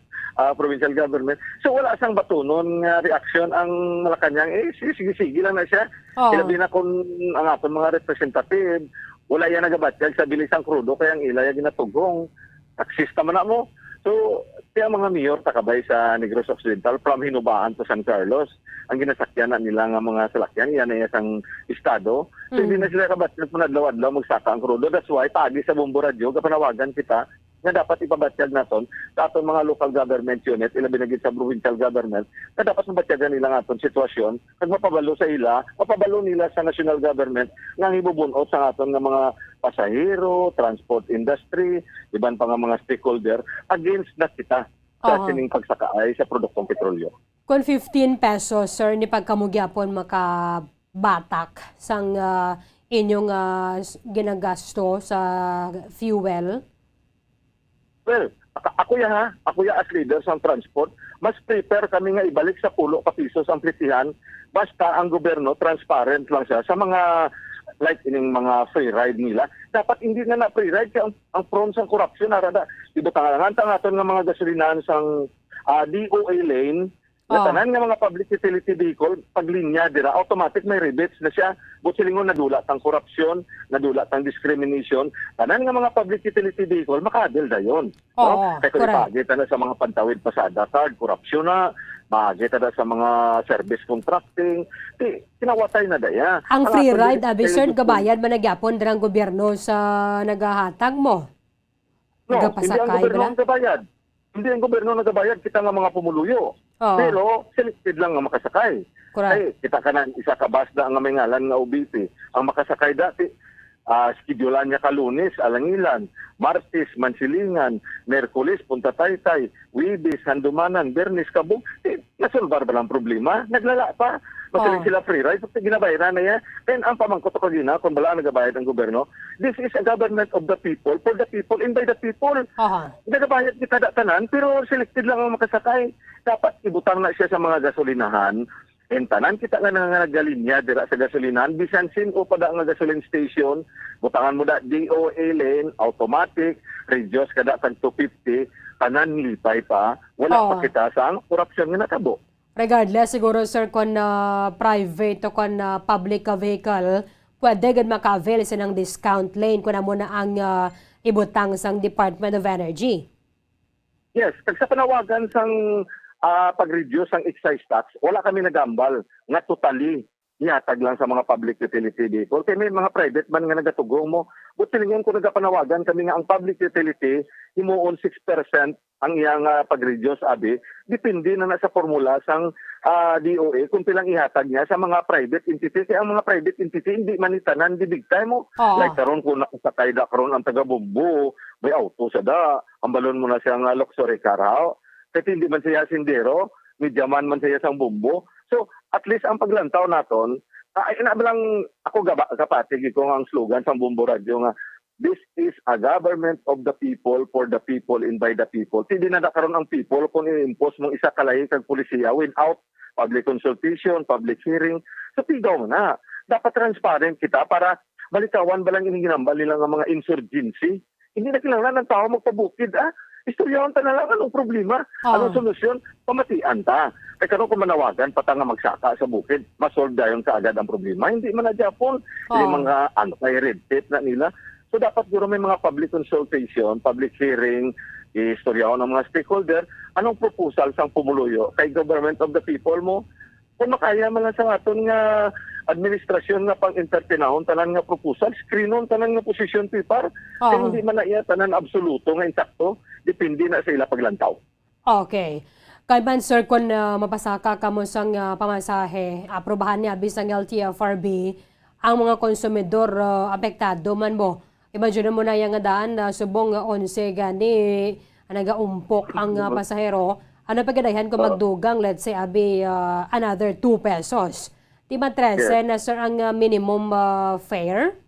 provincial government. So wala sang batunon nga reaksyon ang Malacañang. Sige lang na siya.
Oo.
Ilabi na kung ang aton mga representative, wala yan nagabatyag sa bilisang krudo kaya ang ilaya ginatugong. Taksista man na mo. So, kaya mga mayor takabay sa Negros Occidental from Hinubaan to San Carlos, ang ginasakyan na nila nga mga salakyan, yan ay isang estado. So, hindi na sila kabatyag po nadlaw-adlaw magsaka ang krudo. That's why, pagi sa Bumbo Radio, kapanawagan kita na dapat ipabatyag naton sa atong mga local government unit, ilabi na gid sa provincial government, na dapat mabatyagan nila nga atong sitwasyon, kag mapabalo sa ila, mapabalo nila sa national government nga hibubunot sa aton nga mga pasahero, transport industry, iban pa nga mga stakeholder against na kita sa sining pagsakaay sa produktong petrolyo.
Kung 15 pesos sir ni pagkamugyapon makabatak sang inyong ginagasto sa fuel.
Well, ako ya as leader sa transport, mas prepare kami nga ibalik sa 10 ka pisos ang plitihan basta ang gobyerno transparent lang siya sa mga like ining mga free ride nila. Dapat hindi na free ride kaya ang prone sa corruption arada. Ibutangan nga aton nga mga gasolinahan sang DOA lane. Tanan nga mga public utility vehicle, pag linya dira, automatic may rebates na siya. Butsilingon nadulat ang korupsyon, nadulat ang discrimination. Tanan nga mga public utility vehicle, makadil na yun.
Oo,
Kaya kung
correct.
ipagita na sa mga pantawid pasada card, korupsyon na, maagita na sa mga service contracting, kinawatay na daya.
Ang free
aton
ride,
din-
sir, gabayad managyapon dirang gobyerno sa nagahatag mo.
No, hindi ang
Nagapasakay
gobyerno
ba?
ang nagabayad. Hindi ang gobyerno nagabayad, kita nga mga pumuluyo.
Oo.
Pero selected lang nga makasakay.
Correct.
Ay, kita ka na isa ka basda nga may ngalan nga OBP. Ang makasakay dati, schedulean niya ka Lunes, Alangilan, Martes, Mansilingan, Merkulis, Punta Taytay, Wibis, Handumanan, Bernis, Kabog. Nasolbar ba lang problema? Naglala pa. Masiling sila free ride. Pag ginabayaran na yan. And ang pamangkot ko gina, kung bala nagabayad ang gobyerno, this is a government of the people, for the people, and by the people. Nagabayad kita tanan, pero selected lang ang makasakay. Dapat ibutang na siya sa mga gasolinahan. And tanan kita nga nagalinya dira sa gasolinahan. Bisan sin o pada nga gasoline station, butangan mo da DOA lane, automatic, reduce kada tag 250, tanan lipay pa, wala pa kita sa korupsyon nga natabo.
Regardless, siguro sir, kung private o kung public vehicle, pwede gud maka-avail ng discount lane kung mo na ang ibutang sang Department of Energy.
Yes, kag sa panawagan sang pag-reduce ang excise tax, wala kami nagambal nga totally ihatag lang sa mga public utility vehicle. Kaya may mga private man nga nagatugong mo. But tilingon ko nagapanawagan kami nga ang public utility, himuon 6% ang iyang pag-reduce, abi. Depende na sa formula sang DOA kung pilang ihatag niya sa mga private entity. Kaya ang mga private entity, hindi manitanan, di big time mo. Like karon kung nakasakay da karon ang taga-Bumbo, may auto sa da, ang balon mo na siyang luxury car. Kasi hindi man siya sindero, medyaman man siya sang Bumbo. So, at least ang paglantaw naton, inabalang ako kapatig ko ang slogan sa Bumbo Radio nga, this is a government of the people, for the people, and by the people. Hindi na nakaroon ang people kung i-impose mong isa kalahi kag polisiya without public consultation, public hearing. So, tigaw mo na. Dapat transparent kita para balitawan ba lang iniginambal nila ng mga insurgency. Hindi na kailangan ng tao magpabukid. Istoryawan ta na lang anong problema, anong solusyon, pamatian ta. Kaya karon kung manawagan, pata nga magsaka sa bukid, masolve dayon sa agad ang problema. Hindi man na Japon, yung mga red tape na nila. So dapat guro may mga public consultation, public hearing, istoryawan ng mga stakeholder, anong proposal sang pumuluyo kay government of the people mo. Kung makaya man lang sa aton nga administrasyon nga pang entertainahon tanan nga proposal, screenon tanan nga position paper. Kaya hindi man na iya tanan absoluto nga insakto, depende na sa ila paglantaw.
Okay. Kay man sir, kung mapasaka ka mo sang pamasahe, aprobahan niya bisang LTFRB, ang mga konsumidor apektado man mo. Imagine mo na yung daan na subong 11 gani nagaumpok ang pasahero. Ano pagkadayan kung magdugang, let's say, abi another 2 pesos. Di ba 13 na sir ang minimum fare?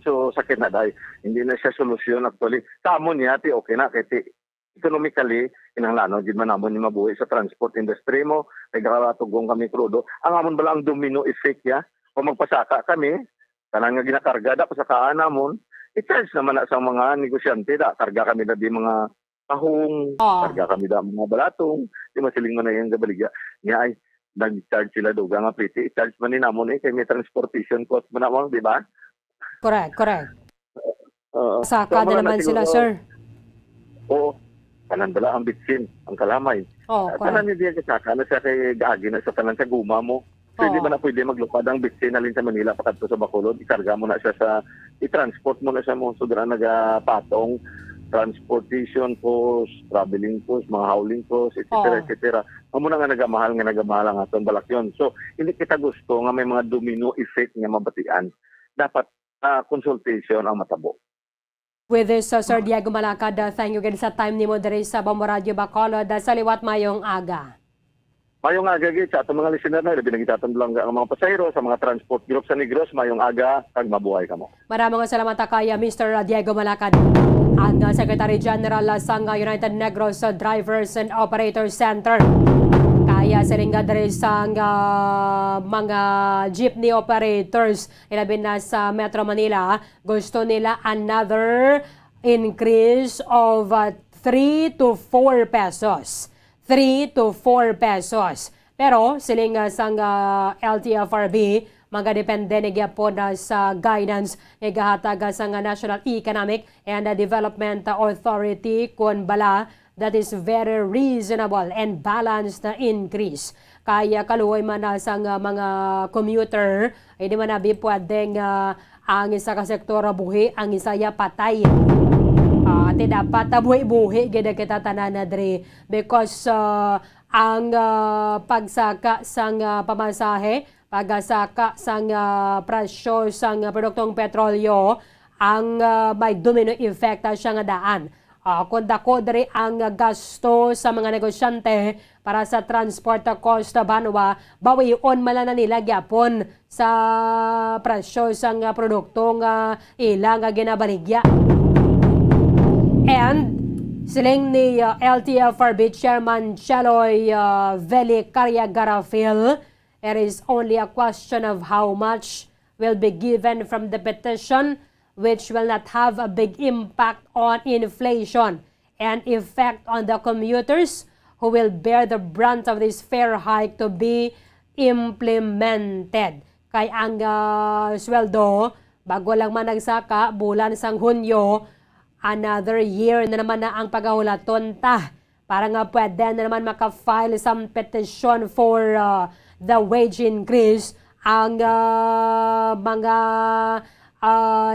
So sakit na dahil. Hindi na siya solusyon actually. Sa amon niya, okay na. Kasi economically, kinahanglan di man namon ni mabuhi sa transport industry mo, nagkakatugong kami krudo. Ang amon bala ang domino effect ya, kung magpasaka kami, kanang nga ginakarga da pasakaan namon, i-charge naman na sa mga negosyante da, karga kami na di mga tahong, karga kami da mga balatong, di masiling man na yung gabaligya. Niya ay, nag-charge sila duga nga pretty, i-charge man ni namon kay may transportation cost man namon, di ba?
Correct. Saka na naman sila, sir.
Oo. Kanan bala ang bitsin, ang kalamay. Kanan ni diya kasaka na siya kay gaagi na sa tanan sa guma mo. So hindi ba na pwede maglupad ang bitsin alin sa Manila pakadto sa Bacolod, ikarga mo na siya sa i-transport mo na siya mo sudra nagapatong transportation cost, traveling cost, mga hauling cost, etc. Amo na nga nagamahal ang aton balakyon. So hindi kita gusto nga may mga domino effect nga mabatian. Dapat consultation ang matabo.
With this, Sir Diego Malacad, thank you again sa time ni mo diri sa Bombo Radio Bacolod. Sa liwat mayong aga.
Mayong aga gid sa atong mga listener na labi nagitaton lang ang mga pasahero sa mga transport group sa Negros, mayong aga kag mabuhay kamo.
Maraming salamat kay Mr. Diego Malacad, ang Secretary General sang United Negros Drivers and Operators Center. Kaya siringa diri sa mga jeepney operators ilabi na sa Metro Manila, gusto nila another increase of 3 to 4 pesos. 3 to 4 pesos. Pero siling sang LTFRB, magadepende ni gyapon sa guidance ni gahatag sa National Economic and Development Authority kun bala that is very reasonable and balanced na increase. Kaya kaluoy man na sa mga commuter, ay di man nabi pwedeng ang isa ka sektor buhi, ang isa ya patay. At dapat buhi-buhi gida kita tanan na dre because ang pagsaka sang pamasahe, pagsaka sang presyo sang produktong petrolyo, ang may domino effect siya nga daan. Kung dako diri ang gasto sa mga negosyante para sa transport cost banwa, bawion man na nila gyapon sa presyo sang produktong ilang ginabaligya. And siling ni LTFRB Chairman Cheloy Velicaria Garafil, it is only a question of how much will be given from the petition, which will not have a big impact on inflation and effect on the commuters who will bear the brunt of this fare hike to be implemented. Kay ang sweldo, bago lang man nagsaka, bulan sang Hunyo, another year na naman na ang paghahulaton ta. Para nga pwede na naman maka-file some petition for the wage increase ang mga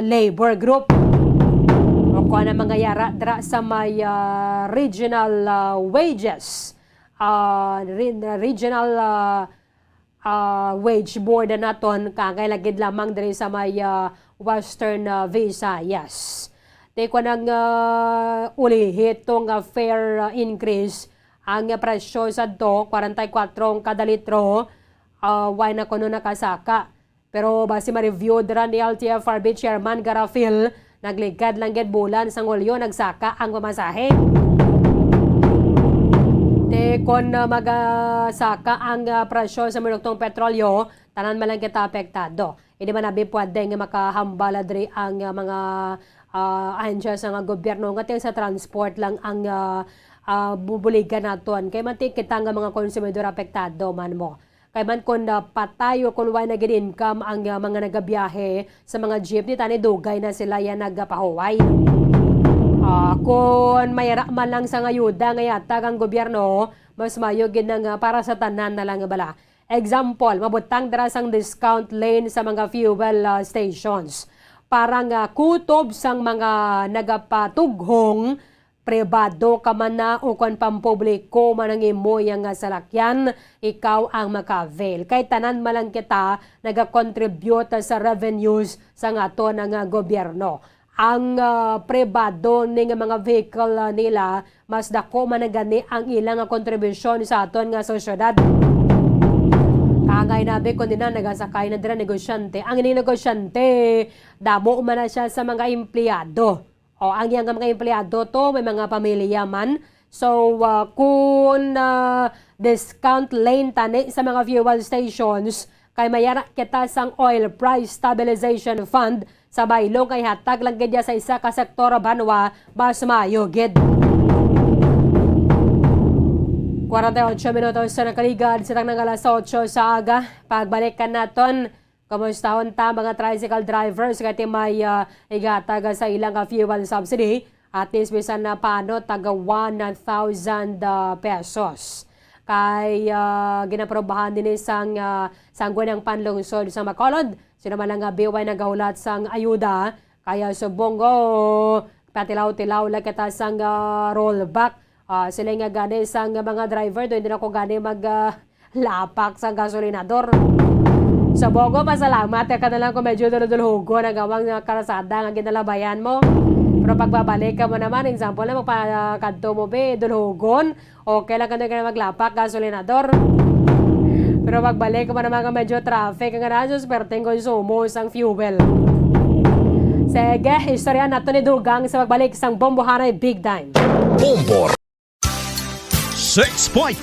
labor group o kung ano mga yara dra sa may regional wages, regional wage board na naton kagay lamang diri sa may Western Visayas. Di ko nang ulihit tong fare increase, ang presyo sa do 44 kada litro, why na kuno nakasaka. Pero base ma-review dira ni LTFRB Chairman Garafil, nagligad lang gid bulan sang Hulyo nagsaka ang pamasahe. Te kon magasaka ang presyo sa produktong petrolyo, tanan man lang kita apektado. Hindi man nabi pwede nga makahambala diri ang mga ahensya sa gobyerno nga sa transport lang ang bubuligan naton. Kay man kita nga mga konsumidor apektado man mo. Kay man kung patayo kung why na income ang mga nagabiyahe sa mga jeepney, tani dugay na sila yan nagapahuway. Kung mayara man lang sa ngayuda, ngayatag ang gobyerno, mas mayo gid nga para sa tanan na lang bala. Example, mabutang dira sang discount lane sa mga fuel stations. Parang kutob sang mga nagapatughong pribado ka man na o kung pampubliko man ang imo yang salakyan, ikaw ang maka-avail. Kay tanan malang kita nagakontribute sa revenues sa ato ng gobyerno. Ang pribado ning mga vehicle nila, mas dako man na gani ang ilang kontribusyon sa aton nga sosyedad. Kangay nabi kung din na nagasakay na dira negosyante. Ang ining negosyante, damo man na siya sa mga empleyado. O ang iyang mga empleyado to, may mga pamilya man. So, kung discount lane tani sa mga fuel stations, kay mayara kita sang Oil Price Stabilization Fund, sa baylong kay hatag lang gadya sa isa ka sektor banwa, mas maayo gid. 48 minutos sa nakaligad, sitang ng alas 8 sa aga. Pagbalikan naton, kamustahon ta mga tricycle drivers kati may igatag sa ilang fuel subsidy at isbisan na paano taga 1,000 pesos. Kay ginaprobahan din sang sangguan ng panlungsod sa Bacolod. Sino man lang biway nagahulat sang ayuda kaya subongo patilaw-tilaw lang kita sang rollback. Sila nga gani sang mga driver doon din ako gani maglapak sa gasolinador. Sa Bogo, pasalamat ka na lang kung medyo dulhugo na gawang karasada nga ginalabayan mo. Pero pagbabalik ka mo naman, example na magpakadto mo dulhugon, okay lang ka na maglapak, gasolinador. Pero pagbalik ka mo naman kung medyo traffic, nga na susperting konsumo sang fuel. Sige, istorya nato ni Dugang sa pagbalik sang Bombohanay Big Time.
Bombo 6.5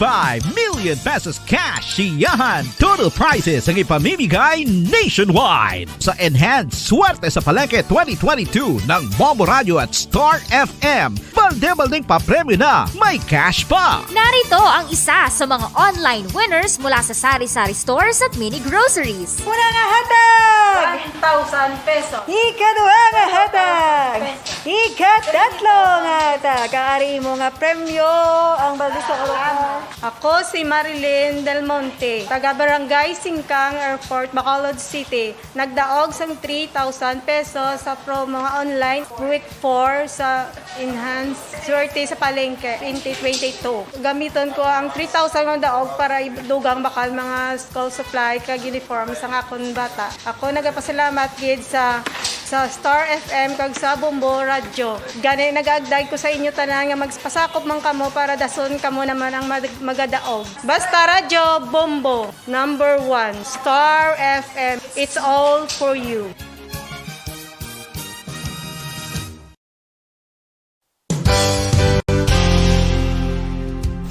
million pesos cash siyahan. Total prizes ang ipamimigay nationwide sa Enhanced Swerte sa Palengke 2022 ng Bombo Radio at Star FM. Balde-baldeng papremyo na, may cash pa.
Narito ang isa sa mga online winners mula sa Sari-Sari Stores at Mini Groceries.
Una nga hatag!
1,000 pesos.
Ikadua nga hatag! Ikatatlo nga hatag! Kaari mo nga premyo ang balde sa
Ako si Marilyn Del Monte, taga Barangay Singkang Airport, Bacolod City. Nagdaog sang 3,000 pesos sa promo nga online week 4 sa Enhanced Swerte sa Palengke 2022. Gamiton ko ang 3,000 nga daog para idugang bakal mga school supply kag uniform sa akong bata. Ako nagapasalamat gid sa Star FM kag sa Bombo Radio. Gani nagaagdag ko sa inyo tanan nga magpasakop man kamo para dason kamo naman ang magadaog. Basta Radio Bombo number 1 Star FM. It's all for you.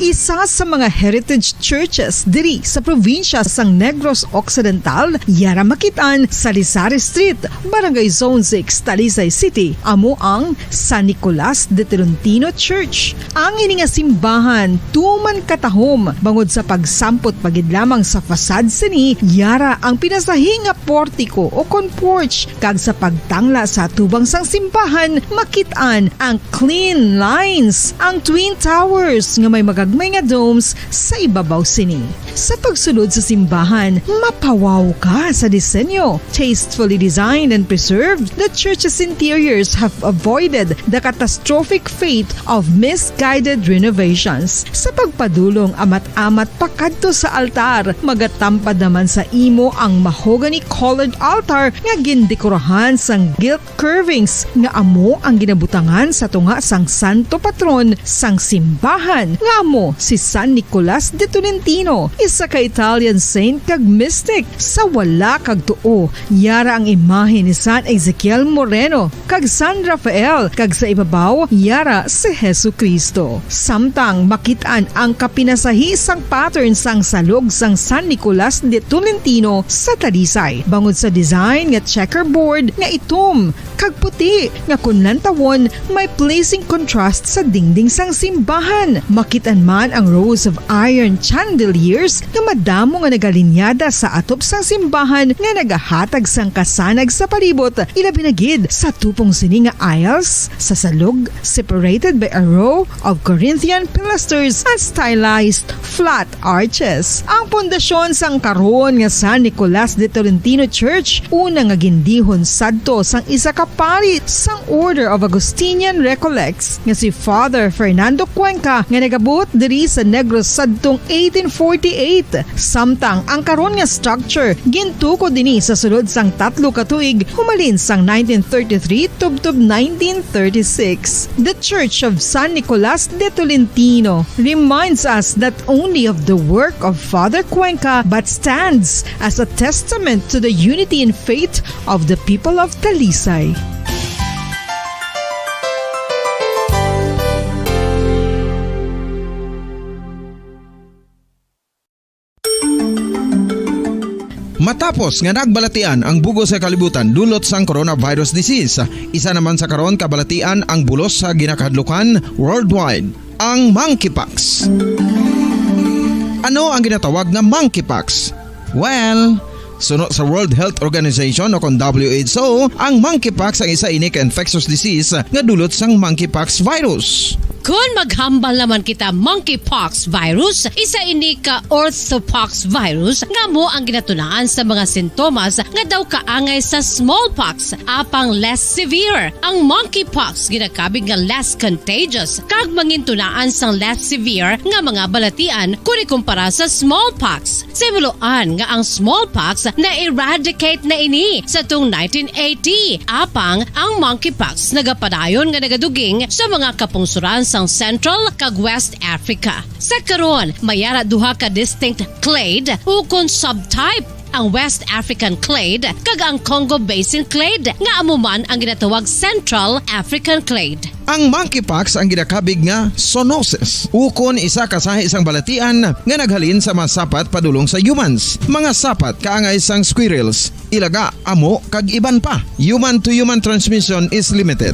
Isa sa mga heritage churches diri sa probinsya sang Negros Occidental, yara makitaan sa Sari-Sari Street, Barangay Zone 6, Talisay City, amo ang San Nicolas de Tolentino Church. Ang ini nga simbahan tuman katahom bangod sa pagsampot pagid lamang sa fasad sini, yara ang pinasahi nga portiko o kon porch kag sa pagtangla sa tubang sang simbahan makitaan ang clean lines, ang twin towers nga may magagmay nga domes sa ibabaw sini. Sa pagsulod sa simbahan, mapawaw ka sa disenyo. Tastefully designed and preserved, the church's interiors have avoided the catastrophic fate of misguided renovations. Sa pagpadulong amat-amat pakadto sa altar, magatampad naman sa imo ang mahogany colored altar nga gindekorahan sang gilt curvings nga amo ang ginabutangan sa tunga sang santo patron sang simbahan nga amo si San Nicolas de Tolentino, isa ka Italian saint kag mystic. Sa wala kag tuo, yara ang imahe ni San Ezekiel Moreno kag San Rafael, kag sa ibabaw yara si Hesu Kristo. Samtang makitaan ang kapinasahi sang pattern sang salog sang San Nicolas de Tolentino sa Talisay, bangod sa design nga checkerboard nga itom kag puti nga kunlantawon may pleasing contrast sa dingding sang simbahan. Makitaan man ang rows of iron chandeliers volunteers nga madamo nga nagalinyada sa atop sang simbahan nga nagahatag sang kasanag sa palibot, ilabi na gid sa tupong sini nga aisles sa salog separated by a row of Corinthian pilasters and stylized flat arches. Ang pundasyon sang karon nga San Nicolas de Tolentino Church una nga gindihon sadto sang isa ka pari sang Order of Augustinian Recollects nga si Father Fernando Cuenca nga nagabot diri sa Negros sadtong 1848. Samtang ang karon nga structure gintuko dinhi sa sulod sang 3 ka tuig humalin sang 1933 tubtob 1936. The Church of San Nicolas de Tolentino reminds us not only of the work of Father Cuenca but stands as a testament to the unity and faith of the people of Talisay.
Matapos nga nagbalatian ang bugos sa kalibutan dulot sang coronavirus disease, isa naman sa karon kabalatian ang bulos sa ginakahadlukan worldwide, ang monkeypox. Ano ang ginatawag na monkeypox? Well, suno sa World Health Organization o kon WHO, ang monkeypox ang isa ini ka infectious disease nga dulot sang monkeypox virus.
Kung maghambal naman kita monkeypox virus, isa ini ka orthopox virus nga mo ang ginatunaan sa mga sintomas nga daw kaangay sa smallpox, apang less severe. Ang monkeypox ginakabig nga less contagious kag mangintunaan sang less severe nga mga balatian kung ikumpara sa smallpox. Simuloan nga ang smallpox na-eradicate na ini sa tung 1980, apang ang monkeypox nagapadayon nga nagaduging sa mga kapungsuran sang Central kag West Africa. Sa karon, mayara duha ka distinct clade ukon subtype, ang West African clade kag ang Congo Basin clade nga amuman ang ginatawag Central African clade.
Ang monkeypox ang ginakabig nga zoonosis, ukon isa ka sa isang balatian nga naghalin sa mga sapat padulong sa humans. Mga sapat kaangay sang squirrels, ilaga, amo kag iban pa. Human to human transmission is limited.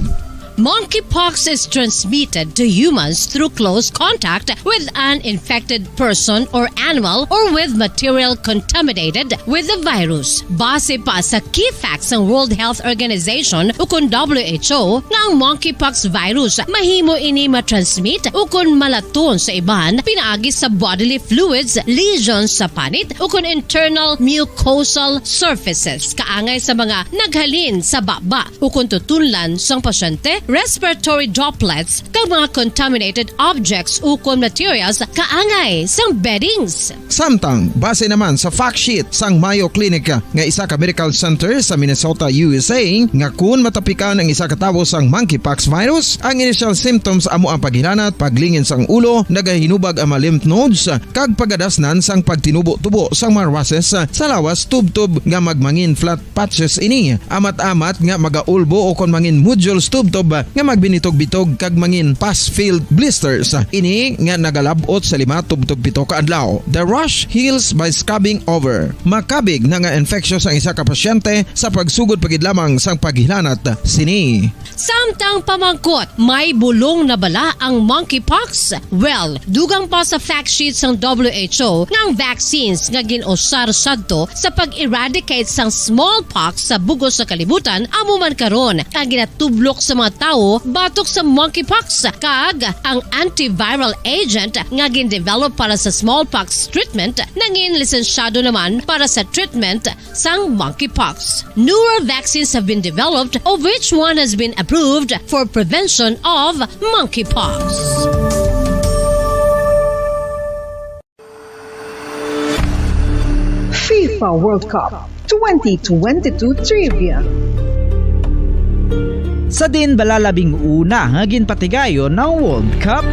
Monkeypox is transmitted to humans through close contact with an infected person or animal or with material contaminated with the virus. Base pa sa key facts ng World Health Organization ukon WHO nga ang monkeypox virus mahimo ini matransmit ukon malaton sa iban pinaagi sa bodily fluids, lesions sa panit ukon internal mucosal surfaces kaangay sa mga naghalin sa baba ukon tutunlan sang pasyente, respiratory droplets kag mga contaminated objects ukon materials kaangay sang beddings.
Samtang base naman sa fact sheet sang Mayo Clinic nga isa ka medical center sa Minnesota, USA, nga kun matapikan ang isa ka tawo sang monkeypox virus, ang initial symptoms amo ang paghilanat, paglingin sang ulo, nagahinubag ang mga lymph nodes kag pagadasnan sang pagtinubo-tubo sang mga rashes sa lawas tubtob nga magmangin flat patches ini, amat-amat nga magaulbo o kon mangin nodules tubtob nga magbinitog-bitog kag mangin pus-filled blisters. Ini nga nagalabot sa 5 tubtob 7 ka adlaw. The rash heals by scabbing over. Makabig na nga infectious ang isa ka pasyente sa pagsugod pagid lamang sang paghilanat sini.
Samtang pamangkot, may bulong na bala ang monkeypox? Well, dugang pa sa fact sheet sang WHO nga ang vaccines nga ginusar sadto sa pag-eradicate sang smallpox sa bugos sa kalibutan amo man karon ang ginatublok sa mga tao batok sa monkeypox kag ang antiviral agent nga gin-develop para sa smallpox treatment nangin lisensyado naman para sa treatment sang monkeypox. Newer vaccines have been developed of which one has been approved for prevention of monkeypox.
FIFA World Cup 2022 Trivia.
Sa din balalabing una nga ginpatigayon ng World Cup.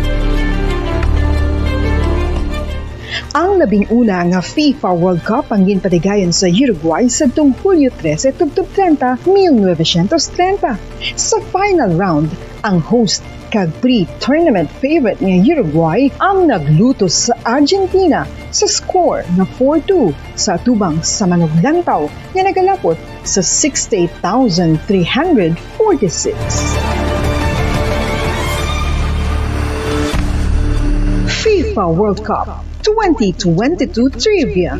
Ang labing una nga FIFA World Cup ang ginpatigayon sa Uruguay sa tuong Hulyo 13 tubtob 30, 1930. Sa final round, ang host kag pre-tournament favorite nga Uruguay ang nagluto sa Argentina sa score na 4-2 sa tubang sa manuglantaw nga nagalapot sa 68,346. FIFA FIFA World Cup 2022 Trivia.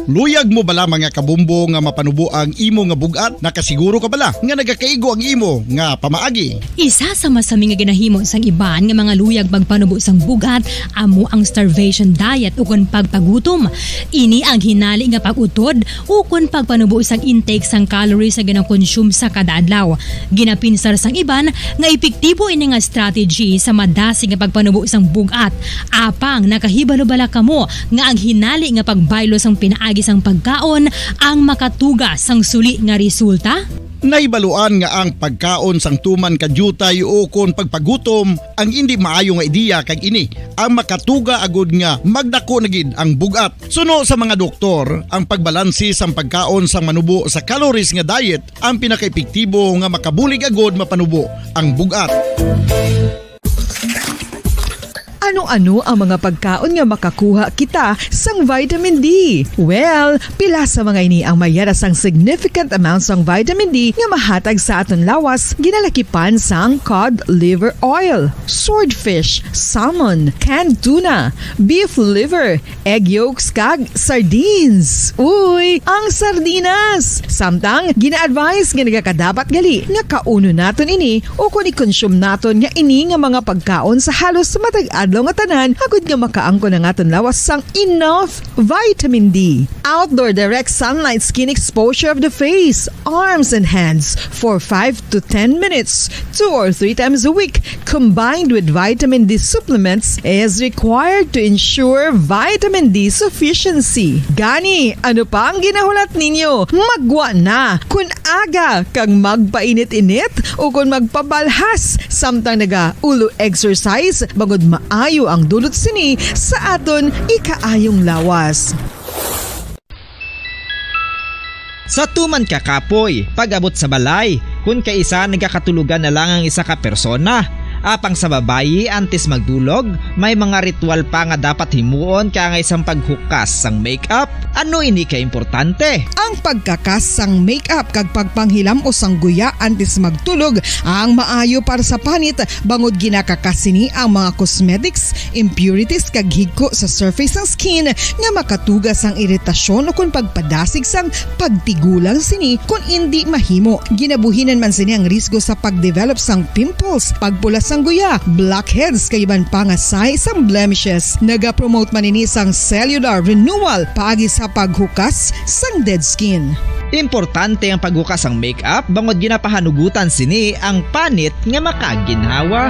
Luyag mo bala mga kabumbo nga mapanubo ang imo nga bugat? Nakasiguro ka bala nga nagakaigo ang imo nga pamaagi?
Isa sa masami nga ginahimo sang iban nga mga luyag pagpanubo sang bugat amo ang starvation diet ukon pagpagutom. Ini ang hinali nga pag-utod ukon pagpanubo sang intake sang calories sa gina-consume sa kada adlaw. Ginapinsar sang iban nga epektibo ini nga strategy sa madasi nga pagpanubo sang bugat. Apang nakahibalo bala kamo nga ang hinali nga pagbaylo sang pinaagi sang pagkaon ang makatuga sang suli nga resulta?
Naibaluan nga ang pagkaon sang tuman kadyutay o kon pagpagutom ang hindi maayo nga ideya kag ini ang makatuga agud nga magdako na gid ang bugat. Suno sa mga doktor, ang pagbalansi sang pagkaon sang manubo sa calories nga diet ang pinakaepektibo nga makabulig agud mapanubo ang bugat.
Ano-ano ang mga pagkaon nga makakuha kita sang vitamin D? Well, pila sa mga ini ang mayara sang significant amounts sang vitamin D nga mahatag sa aton lawas ginalakipan sang cod liver oil, swordfish, salmon, canned tuna, beef liver, egg yolks kag sardines. Uy, ang sardinas! Samtang gina-advise nga nagakadapat gali nga kauno naton ini o kung i-consume naton nga ini nga mga pagkaon sa halos matag adlaw nga tanan agud nga makaangko na naton lawas sang enough vitamin D. Outdoor direct sunlight skin exposure of the face, arms and hands for 5 to 10 minutes 2 or 3 times a week combined with vitamin D supplements is required to ensure vitamin D sufficiency. Gani, ano pa ang ginahulat ninyo? Magwa na kun aga kang magpainit-init o kun magpabalhas samtang naga-ulo exercise bangod maayo ang dulot sini sa aton ikaayong lawas.
Sa tuman ka kapoy, pag-abot sa balay, kung kaisa nagkakatulugan na lang ang isa ka persona. Apang sa babayi antes magdulog, may mga ritual pa nga dapat himuon kaya nga isang paghukas sang makeup. Ano ini ka importante?
Ang pagkakas sang makeup kag pagpanghilam o sang guya antes magtulog ang maayo para sa panit bangod ginakakas sini ang mga cosmetics, impurities kag higko sa surface sang skin nga makatugas sang iritasyon o kung pagpadasig sang pagtigulang sini kung hindi mahimo. Ginabuhinan man sini ang risgo sa pagdevelop sang pimples, pagpula sang guya, blackheads kay iban pa nga size sang blemishes. Naga-promote man ini sang cellular renewal paagi sa paghukas sang dead skin.
Importante ang paghukas sang makeup bangod ginapahanugutan sini ang panit nga makaginhawa.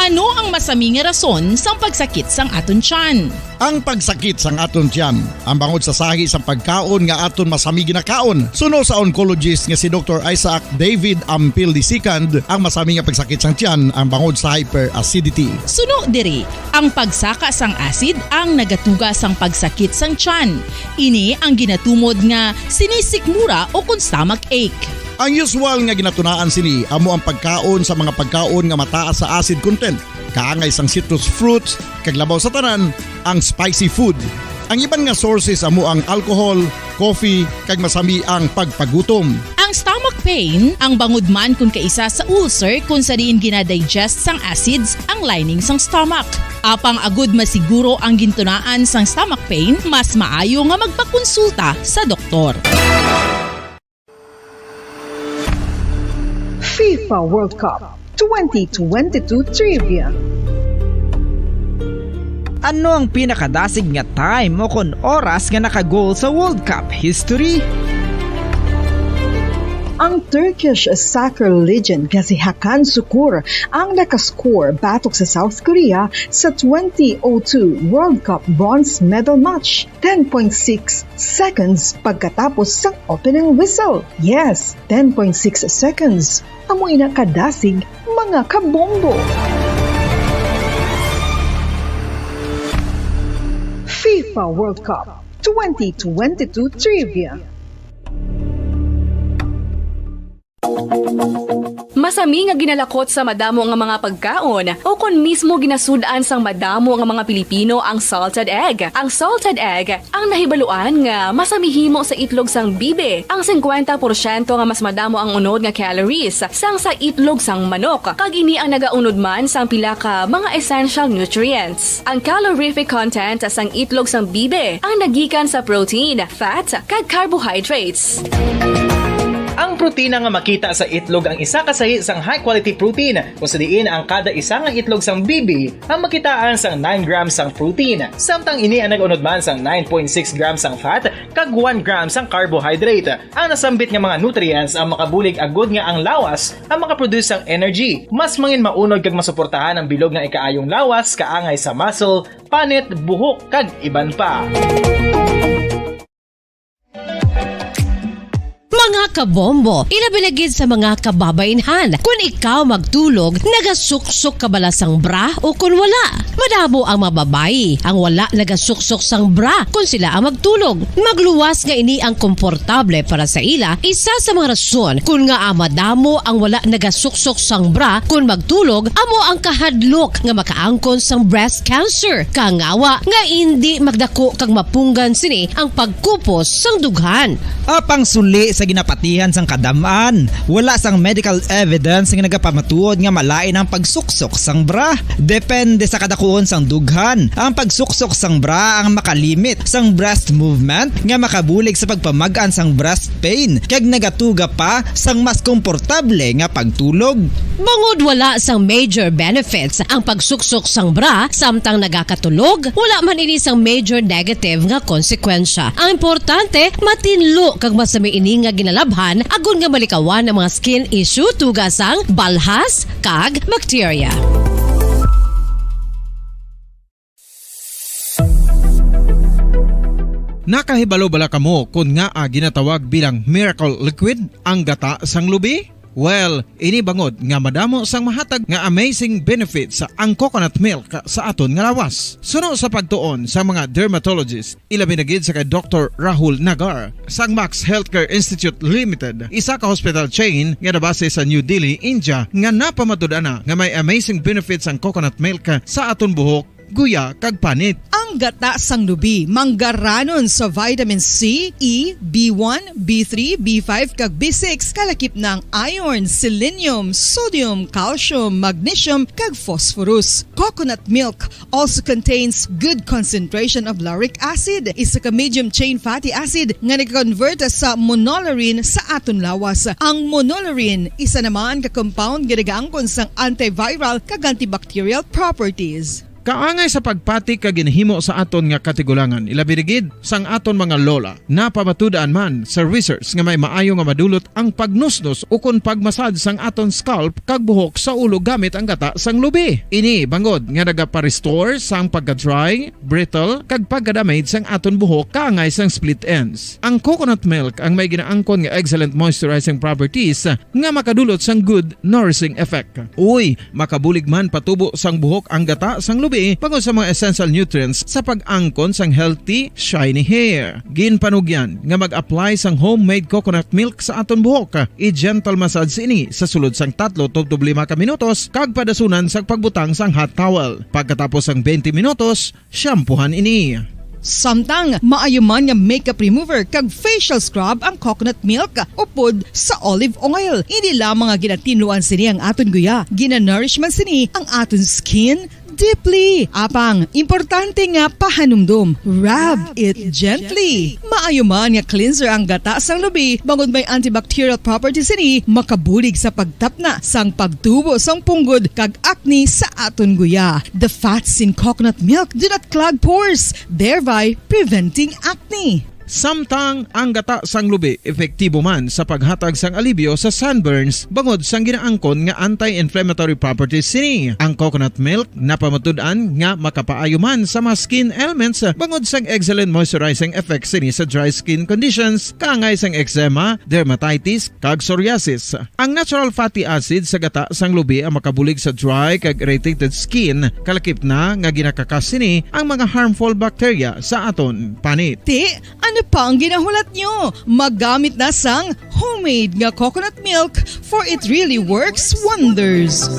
Ano ang masami nga rason sang pagsakit sang aton tiyan?
Ang pagsakit sang aton tiyan, ang bangod sa sahi sang pagkaon nga aton masami ginakaon. Suno sa oncologist nga si Dr. Isaac David Ampil II, ang masami nga pagsakit sang tiyan ang bangod sa hyperacidity.
Suno diri, ang pagsaka sang acid ang nagatuga sang pagsakit sang tiyan. Ini ang ginatumod nga sinisikmura o kung stomach ache.
Ang usual nga ginatunaan sini amo ang pagkaon sa mga pagkaon nga mataas sa acid content, kaangay sang citrus fruits, kag labaw sa tanan ang spicy food. Ang iban nga sources amo ang alcohol, coffee, kag masami ang pagpagutom.
Ang stomach pain ang bangod man kung kaisa sa ulcer kung sa diin ginadigest sang acids ang lining sang stomach. Apang agud masiguro ang gintunaan sang stomach pain, mas maayo nga magpakonsulta sa doktor.
FIFA World Cup 2022 Trivia.
Ano ang pinakadasig nga time o kon oras nga nakagol sa World Cup history?
Ang Turkish soccer legend nga si Hakan Şükür ang nakascore batok sa South Korea sa 2002 World Cup bronze medal match 10.6 seconds pagkatapos sa opening whistle. Yes, 10.6 seconds. Amoy na kadasig mga kabombo. FIFA World Cup 2022 Trivia.
masami nga ginalakot sa madamo nga mga pagkaon o kon mismo ginasudan sang madamo nga mga Pilipino ang salted egg. Ang salted egg ang nahibaluan nga masamihimo sa itlog sang bibe. Ang 50% nga mas madamo ang unod nga calories sang sa itlog sang manok. Kag ini ang nagaunod man sang pila ka mga essential nutrients. Ang calorific content sang itlog sang bibe ang nagikan sa protein, fat, kag carbohydrates.
Ang protina nga makita sa itlog ang isa kasahi sang high quality protein kung sa diin ang kada isa nga itlog sang bibi ang makitaan sang 9 grams sang protein. Samtang ini ang nag-unod man sang 9.6 grams sang fat kag 1 grams sang carbohydrate. Ang nasambit nga mga nutrients ang makabulig agud nga ang lawas ang makaproduce sang energy. Mas mangin maunod kag masuportahan ang bilog nga ikaayong lawas kaangay sa muscle, panit, buhok kag iban pa.
Mga kabombo, ilabilagid sa mga kababainhan. Kung ikaw magtulog, nagasuksok ka bala sang bra o kung wala. Madamo ang mababayi, ang wala nagasuksok sang bra kung sila ang magtulog. Magluwas nga ini ang komportable para sa ila, isa sa mga rason kung nga madamo ang wala nagasuksok sang bra kung magtulog, amo ang kahadlok nga makaangkon sang breast cancer. Kangawa nga hindi magdako kag mapunggan sini ang pagkupos sang dughan.
Apang suli sa ginapatihan sang kadamaan, wala sang medical evidence nga nagapamatuod nga malain ang pagsuksok sang bra. Depende sa kadakuon sang dughan. Ang pagsuksok sang bra ang makalimit sang breast movement nga makabulig sa pagpamagaan sang breast pain kag nagatuga pa sang mas komportable nga pagtulog.
Bangod wala sang major benefits ang pagsuksok sang bra samtang nagakatulog, wala man ini sang major negative nga konsekwensya. Ang importante, matinlo kag masami ini nga ginalabhan agon nga malikawan ang mga skin issue tugasang balhas kag bacteria.
Nakahibalo bala kamo kung nga ginatawag bilang miracle liquid ang gata sang lubi? Well, ini bangod nga madamo sang mahatag nga amazing benefit sa ang coconut milk sa aton nga lawas. Suno sa pagtuon sa mga dermatologist, ilabi na gid sa kay Dr. Rahul Nagar sang Max Healthcare Institute Limited, isa ka hospital chain nga nabase sa New Delhi, India, nga napamatud-ana nga may amazing benefits ang coconut milk sa aton buhok, guya kag panit.
Ang gata sang lubi manggaranon sa vitamin C, E, B1, B3, B5 kag B6 kalakip ng iron, selenium, sodium, calcium, magnesium kag phosphorus. Coconut milk also contains good concentration of lauric acid, isa ka medium chain fatty acid nga nag-convert sa monolarin sa aton lawas. Ang monolarin isa naman ka compound nga nagaangkon sang antiviral kag antibacterial properties.
Kaangay sa pagpati ka ginhimo sa aton nga katigulangan, ilabirigid sang aton mga lola, napamatudan man sa research nga may maayo nga madulot ang pagnusnos o kun pagmasad sang aton scalp kag buhok sa ulo gamit ang gata sang lubi. Ini bangod nga nagapa-restore sang pagka-dry, brittle kag pagka-damage sang aton buhok kaangay sang split ends. Ang coconut milk ang may ginaangkon nga excellent moisturizing properties nga makadulot sang good nourishing effect. Uy, makabulig man patubo sang buhok ang gata sang lubi pagod sa mga essential nutrients sa pag-angkon sang healthy, shiny hair. Ginpanugyan nga mag-apply sang homemade coconut milk sa aton buhok. I-gentle massage ini sa sulod sang 3 to 5 ka minutos kag padasunan sang pagbutang sang hot towel. Pagkatapos sang 20 minutos, shampoohan ini.
Samtang maayuman nga makeup remover kag facial scrub ang coconut milk upod sa olive oil. Hindi lamang nga ginatinuan sini ang aton guya, ginanourish man sini ang aton skin deeply. Apang, importante nga pahanumdum. Rub it gently. Maayuman nga cleanser ang gata sang lubi, bangod may antibacterial properties ini, makabulig sa pagtapna sang pagtubo sang punggod kag acne sa aton guya. The fats in coconut milk do not clog pores, thereby preventing acne.
Samtang ang gata sang lubi epektibo man sa paghatag sang alibyo sa sunburns bangod sang ginaangkon nga anti-inflammatory properties sini. Ang coconut milk napamatud-an nga makapaayo man sa mga skin ailments bangod sang excellent moisturizing effects sini sa dry skin conditions kaangay sang eczema, dermatitis kag psoriasis. Ang natural fatty acid sa gata sang lubi ang makabulig sa dry kag irritated skin kalakip na nga ginakakas sini ang mga harmful bacteria sa aton panit.
Ano Ano pa ang ginahulat nyo? Maggamit na sang homemade nga coconut milk for it really works wonders.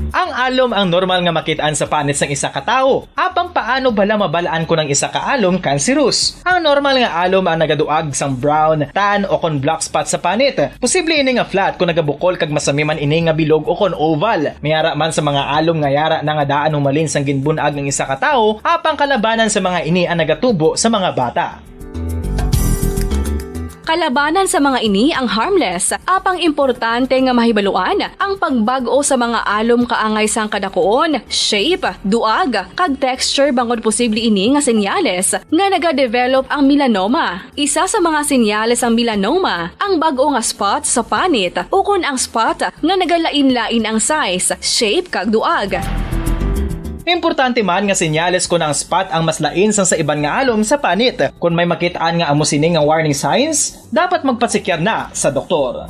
Ang alom ang normal nga makitaan sa panit sang isa ka tawo. Apang paano bala mabalaan ko ng isa ka alom cancerous? Ang normal nga alom ang nagaduag sang brown, tan o kon black spot sa panit. Posible ini nga flat kung nagabukol kag masami man ini nga bilog o kon oval. Mayara man sa mga alom nga yara na nga daan humalin sang ginbunag ng isa ka tawo, apang kalabanan sa mga ini ang nagatubo sa mga bata.
Kalabanan sa mga ini ang harmless, apang importante nga mahibaluan ang pagbago sa mga alom kaangay sang kadakuon, shape, duag, kag texture bangod posible ini nga senyales nga nagadevelop ang melanoma. Isa sa mga senyales ang melanoma, ang bago nga spot sa panit o kun ang spot nga nagalain-lain ang size, shape kag duag.
Importante man nga senyales kung ang spot ang mas lain sang sa iban nga alom sa panit. Kung may makitaan nga amo sini nga warning signs, dapat magpasikyar na sa doktor.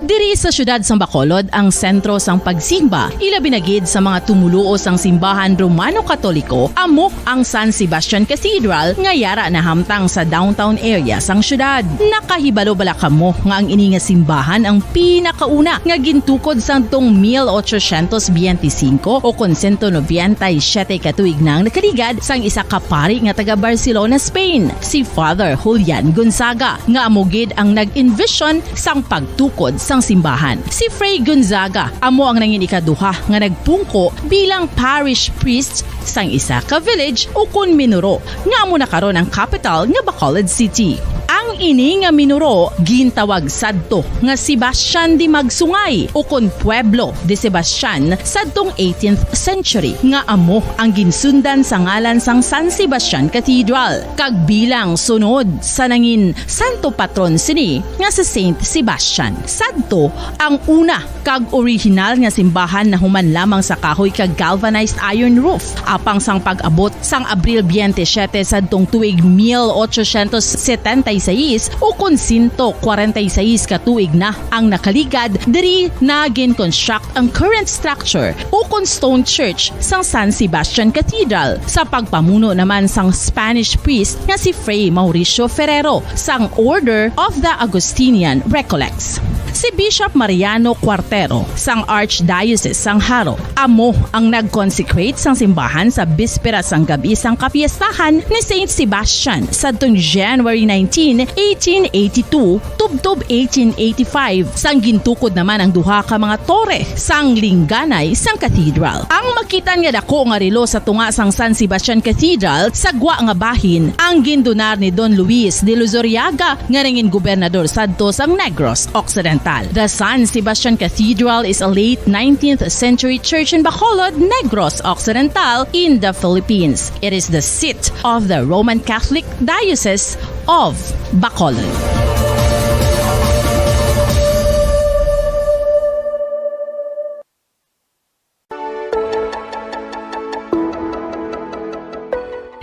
Diri sa syudad sang Bacolod ang sentro sang pagsimba, ilabi na gid sa mga tumuluo sang simbahan Romano-Katoliko, amo ang San Sebastian Cathedral nga yara na hamtang sa downtown area sang syudad. Nakahibalo bala kamo nga ang ini nga simbahan ang pinakauna nga gintukod sang tong 1825 o kon 197 katuig nang nakaligad sang isa ka pari nga taga Barcelona, Spain, si Father Julian Gonzaga, nga amo gid ang nag-envision sang pagtukod sang simbahan. Si Fray Gonzaga amo ang nangin ikaduha nga nagpungko bilang parish priest sang isa ka village o kun minuro nga amo na karon ang capital nga Bacolod City. Ang ini nga minuro gintawag sadto nga Sebastian de Magsungay o kon Pueblo de Sebastian sadtong 18th century nga amo ang ginsundan sa ngalan sang San Sebastian Cathedral kag bilang sunod sa nangin santo patron sini nga sa Saint Sebastian. Sadto ang una kag original nga simbahan na human lamang sa kahoy kag galvanized iron roof apang sang pag-abot sang Abril 27 sadtong tuig 1876 o kun 146 katuig na ang nakaligad diri na gin-construct ang current structure o kun stone church sang San Sebastian Cathedral sa pagpamuno naman sang Spanish priest nga si Fray Mauricio Ferrero sang Order of the Augustinian Recollects. Si Bishop Mariano Cuartero sang Archdiocese sang Haro amo ang nag-consecrate sang simbahan sa bispera sang gabi sang kapiestahan ni Saint Sebastian sadtong January 19, 1882 tubtob 1885 sang gintukod naman ang duha ka mga tore sang lingganay sang cathedral. Ang makitan nga dako nga relo sa tunga sang San Sebastian Cathedral sa gwa nga bahin ang gindonar ni Don Luis de Luzuriaga nga nangin gobernador sadto sang Negros Occidental. The San Sebastian Cathedral is a late 19th century church in Bacolod, Negros Occidental in the Philippines. It is the seat of the Roman Catholic Diocese of Bacolod.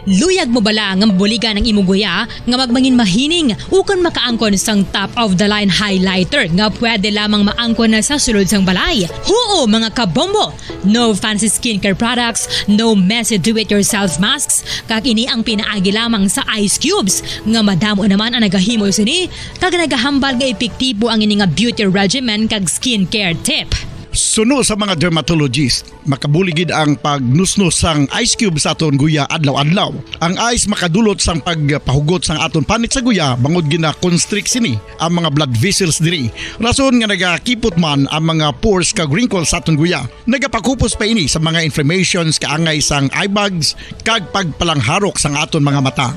Luyag mo bala nga mabuligan ang imuguya nga magmangin mahining ukon makaangkon sang top of the line highlighter nga pwede lamang maangkon na sa sulod sang balay. Huo mga kabombo! No fancy skincare products, no messy do-it-yourself masks, kag ini ang pinaagi lamang sa ice cubes nga madamo naman ang nagahimo sini kag nagahambal nga epektibo ang ini nga beauty regimen kag skincare tip.
Suno sa mga dermatologist, makabuligid ang pagnusnos sang ice cube sa aton guya adlaw-adlaw. Ang ice makadulot sang pagpahugot sang aton panit sa guya bangod gina-constrict sini ang mga blood vessels diri. Rason nga nagakipot man ang mga pores kag wrinkles sa aton guya. Nagapakupos pa ini sa mga inflammations kaangay sang eye bags kag pagpalangharok sang aton mga mata.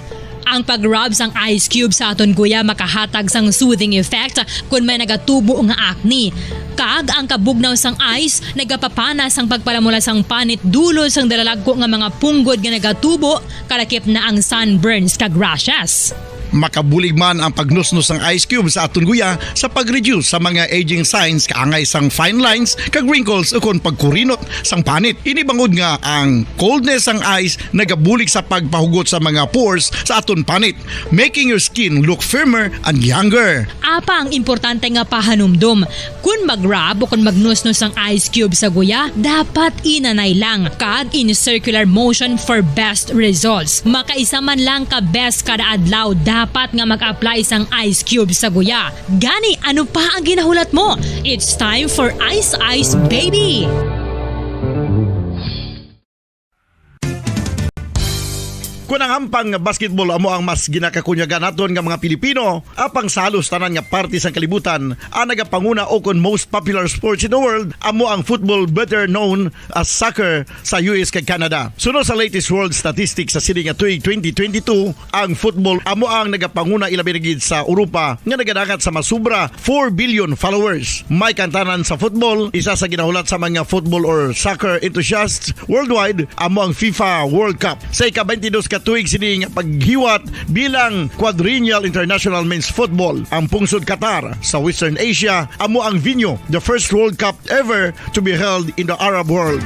Ang pag-rub sang ice cube sa aton guya makahatag sang soothing effect kung may nagatubo nga acne. Kag ang kabugnaw sang ice nagapapana sang pagpalamula sang panit dulo sang dalalagko nga mga punggod nga nagatubo kalakip na ang sunburns kag rashes.
Makabulig man ang pagnusnos ng ice cube sa aton guya sa pag-reduce sa mga aging signs kaangay sang fine lines kag wrinkles o kon pagkurinot sang panit. Inibangod nga ang coldness sang ice nagabulig sa pagpahugot sa mga pores sa aton panit, making your skin look firmer and younger.
Apa ang importante nga pahanumdum. Kung mag-rub o kung magnusnos ang ice cube sa guya, dapat inanay lang kag in circular motion for best results. Makaisa man lang ka best kada adlaw, dapat nga mag-apply sang ice cube sa guya. Gani, ano pa ang ginahulat mo? It's time for Ice Ice Baby!
Kung ang hampang basketball amo ang mas ginakakunyagan naton nga mga Pilipino, apang salos tanan nga parte sang kalibutan, ang nagapanguna o kon most popular sports in the world, amo ang football, better known as soccer sa US kag Canada. Sunod sa latest world statistics sa sini nga tuig 2022, ang football amo ang nagapanguna ilabi na gid sa Europa nga nagadakat sa masubra 4 billion followers. May kantanan sa football, isa sa ginahulat sa mga football or soccer enthusiasts worldwide, amo ang FIFA World Cup. Sa ika-22 katuig sini nga paghiwat bilang quadrennial international men's football. Ang pungsod Qatar sa Western Asia amo ang venue, the first World Cup ever to be held in the Arab world.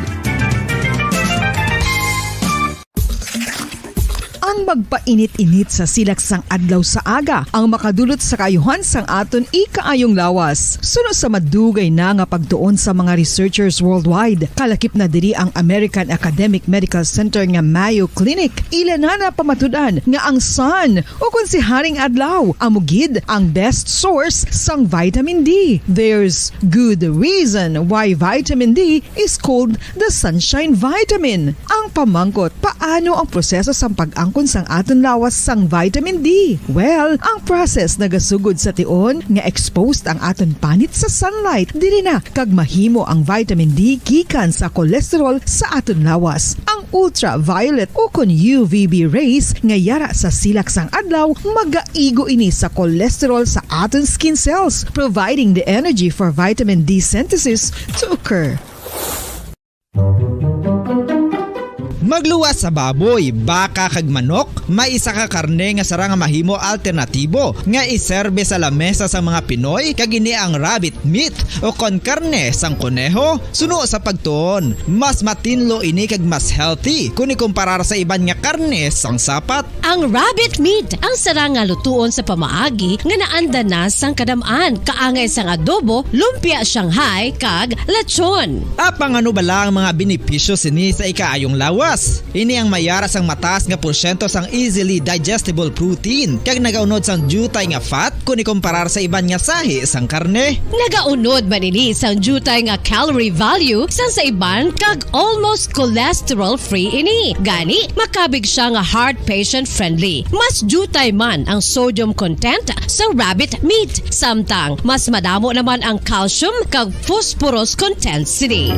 Ang magpainit-init sa silaksang adlaw sa aga ang makadulot sa kayuhan sang aton ikaayong lawas. Suno sa madugay na nga pagtuon sa mga researchers worldwide, kalakip na diri ang American Academic Medical Center nga Mayo Clinic. Ilan na pamatudan nga ang sun o kung si Haring Adlaw amugid ang best source sang vitamin D. There's good reason why vitamin D is called the sunshine vitamin. Ang pamangkot, paano ang proseso sang pag-angkon sang aton lawas sang vitamin D? Well, ang process nagasugod sa tion nga exposed ang aton panit sa sunlight, dili na kag mahimo ang vitamin D gikan sa cholesterol sa aton lawas. Ang ultraviolet o kon UVB rays nga yara sa silak sang adlaw magaigo ini sa cholesterol sa aton skin cells, providing the energy for vitamin D synthesis to occur.
Magluwas sa baboy, baka kag manok, may isa ka karne nga sarang mahimo alternatibo nga iserbe sa lamesa sa mga Pinoy kag ini ang rabbit meat o kon karne sang kuneho. Suno sa pagtuon, mas matinlo ini kag mas healthy kung ikumparar sa iban nga karne sang sapat.
Ang rabbit meat ang sarang nga lutuon sa pamaagi nga naanda na sang kadamaan, kaangay sang adobo, lumpia Shanghai kag lechon.
Apang ano bala ang mga benepisyo sini sa ikaayong lawas? Ini ang mayara sang mataas nga porsyento sang easily digestible protein kag nagaunod sang jutay nga fat kung ikumparar sa iban nga sahi sang karne.
Nagaunod man ini sang jutay nga calorie value sang sa iban kag almost cholesterol free ini. Gani makabig siya nga heart patient friendly. Mas jutay man ang sodium content sa rabbit meat, samtang mas madamo naman ang calcium kag phosphorus content sini.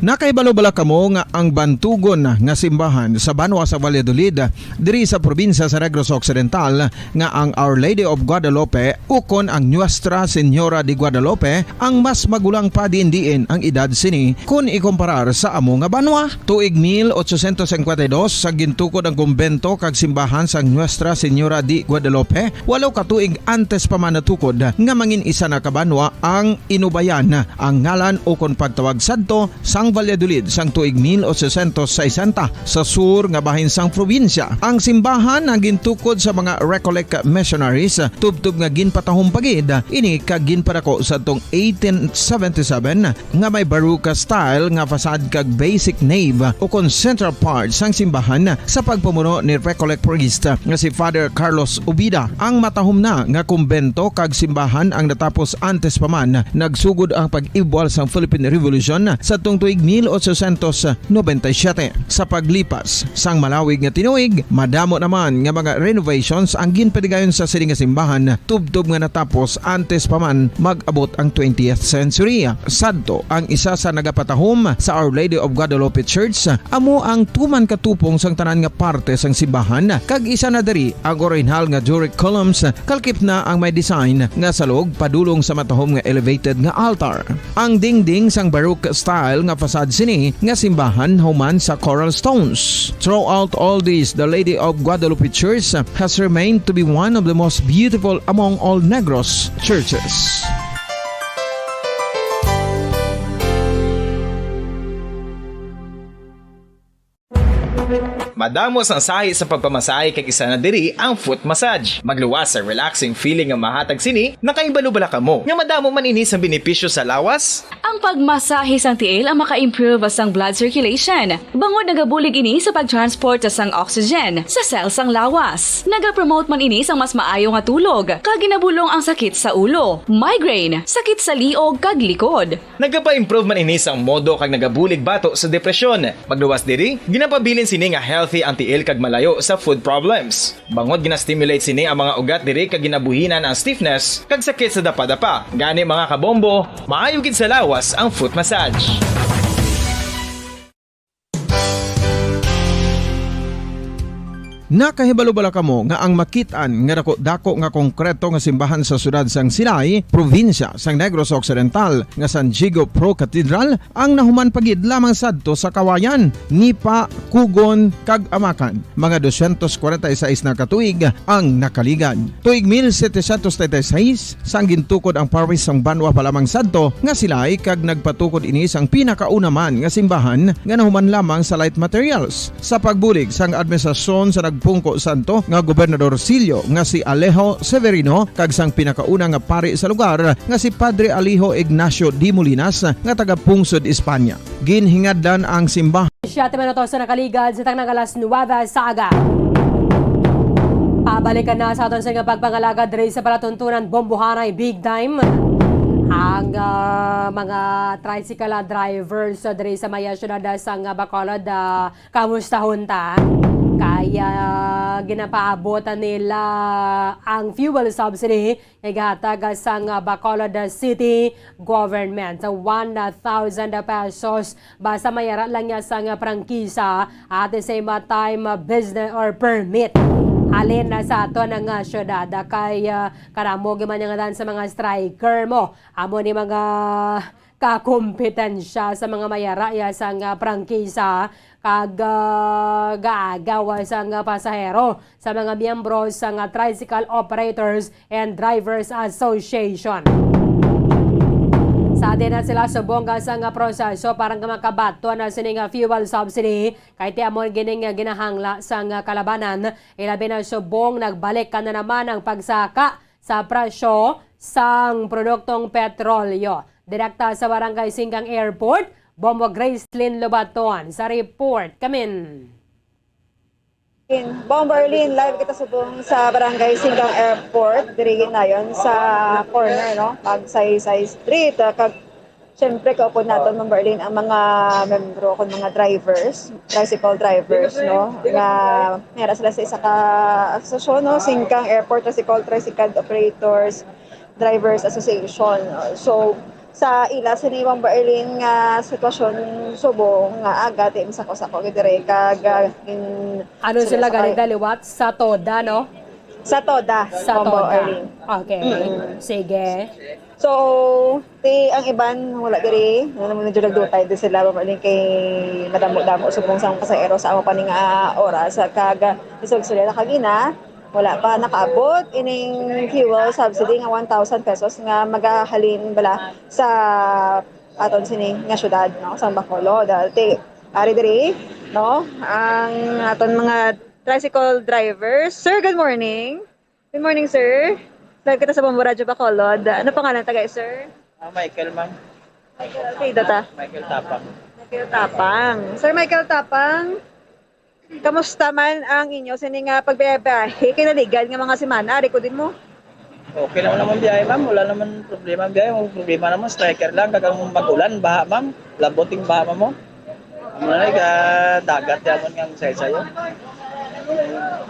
Nakaibalo-bala kamo nga ang bantugon nga simbahan sa Banwa sa Valladolid diri sa probinsya sa Negros Occidental nga ang Our Lady of Guadalupe ukon ang Nuestra Señora de Guadalupe ang mas magulang pa diin ang edad sini kung ikumparar sa amo nga banwa. Tuig 1852 sa gintukod ang kumbento kag simbahan sa Nuestra Señora de Guadalupe, walo ka tuig antes pa man natukod nga mangin isa na kabanwa ang inubayan ang ngalan ukon pagtawag sadto sang Valladolid sang tuig 1860 sa sur nga bahin sang probinsya. Ang simbahan ang gintukod sa mga Recollect missionaries tubtub nga ginpatahong pagid ini kag ginpadako sa tong 1877 nga may baroque style nga fasad kag basic nave o kon central part sang simbahan sa pagpamuno ni Recollect priest nga si Father Carlos Ubida. Ang matahom na nga kumbento kag simbahan ang natapos antes pa man nagsugod ang pag-ibwal sang Philippine Revolution sa tong tuig 1897. Sa paglipas sang malawig nga tinuig, madamo naman nga mga renovations ang ginpadigayon sa sining nga simbahan tubtob nga natapos antes pa man mag-abot ang 20th century. Sadto ang isa sa nagapatahom sa Our Lady of Guadalupe Church, amo ang tuman katupong sang tanan nga parte sang simbahan kag isa na diri ang original nga Doric columns kalkip na ang may design nga salog padulong sa matahom nga elevated nga altar. Ang dingding sang baroque style nga pasad sini nga simbahan human sa Coral Stones. Throughout all this, the Lady of Guadalupe Church has remained to be one of the most beautiful among all Negros churches.
Madamos ang sahi sa pagpamasahe kay isa na diri ang foot massage. Magluwas sa relaxing feeling nga mahatag sini, nakaibalo-bala ka mo. Nga madamo man ini sa benepisyo sa lawas.
Ang pagmasahe sang tiil ang maka-improve sang blood circulation. Bangod nagabulig ini sa pag-transport sang oxygen sa cells sang lawas. Nagapromote man ini sang mas maayo nga tulog, kag ginabulong ang sakit sa ulo, migraine, sakit sa liog kag likod.
Nagapa-improve man ini sang modo kag nagabulig bato sa depresyon. Magluwas diri, ginapabilin sini nga healthy ang tiil kag malayo sa food problems. Bangod gina-stimulate sini ang mga ugat diri kag ginabuhinan ang stiffness kag sakit sa dapa-dapa. Gani mga kabombo, maayo gid sa lawas ang foot massage.
Nakahibalo-bala kamo nga ang makitaan nga dako nga konkreto nga simbahan sa sudad sang Sinay, probinsya sang Negros Occidental nga San Diego Pro Cathedral ang nahuman pagid lamang sadto sa Kawayan, Nipa, Kugon kag Amakan. Mga 246 na katuig ang nakaligan. Tuig 1736 sang gintukod ang parish sang Banwa pa lamang sadto nga silay kag nagpatukod ini sang pinakauna man nga simbahan nga nahuman lamang sa light materials. Sa pagbulig sang administrasyon sa Pungko Santo nga Gobernador Silio nga si Alejo Severino kag sang pinakauna nga pari sa lugar nga si Padre Alijo Ignacio Di Molinas nga taga Pungsod, Espanya. Ginhingadlan ang simbahan
7 minutos na nakaligad sa tanang alas 9 sa aga. Pabalikan na sa aton sa nga pagpangalaga diri sa palatuntunan Bombohanay Big Time. Ang mga tricycle drivers diri sa maya syudad sang Bacolod, kamustahon ta? Kaya ginapaabotan nila ang fuel subsidy na ihatag sang Bacolod City Government sa 1,000 pesos basta mayara lang niya sang prangkisa at the same time business or permit. Alin na sa ato ng syudad kay karamo gimanyangadan sa mga striker mo. Amo ni mga kakompetensya sa mga mayaraya sang prangkisa kag gaagaw sang pasahero sa mga miyembro sang Tricycle Operators and Drivers Association. Sa atin na sila subong sang proseso parang makabato na sining fuel subsidy kay ti amon gining ginahangla sang kalabanan ilabi na subong nagbalik ka na naman ang pagsaka sa presyo sang produktong petrolyo. Direkta sa Barangay Singkang Airport, Bombo Gracelyn Lobaton sa report. Kamin.
Bombo Arlene, live kita subong sa Barangay Singkang Airport. Dirigin na yon sa corner, no? Magsaysay Street. Kag, syempre, kaupod natin, Bombo Arlene, ang mga membro kung mga drivers, tricycle drivers, no? Nga, meron sila sa isa ka asosasyon, no? Singkang Airport Tricycle Operators Drivers Association. So, sa ila sa ni Bombo Arlene nga sitwasyon subong nga aga tim sako-sako gidire kag
ano sila ganit daliwat sa toda, no?
Sa toda
sa
Bombo
toda.
Arlene.
Okay. Sige.
So ang iban wala diri naman medyo nagdutay din sila Bombo Arlene kay madamo-damo subong sang pasahero sa amo pa ning oras kag isog sila kagina wala pa nakaabot ining fuel subsidy nga 1,000 pesos nga magahalin bala sa aton sini nga syudad, no, sa Bacolod. Dati ari diri, no, ang aton mga tricycle drivers. Sir, good morning. Good morning, sir. Live kita sa Bombo Radio Bacolod. Ano pangalan tagay, sir?
Michael, ma'am.
Michael, okay, data?
Michael Tapang.
Michael Tapang. Sir Michael Tapang, kamusta man ang inyo sa nga pagbiyahe? Kinaligan nga mga semana, rekodin mo?
Okay naman biyahe, ma'am. Wala naman problema ang biyahe. Ang problema naman, striker lang. Kagang mag-ulan, baha, ma'am. Laboting baha mo. Ano na, dagat yan nga sayo.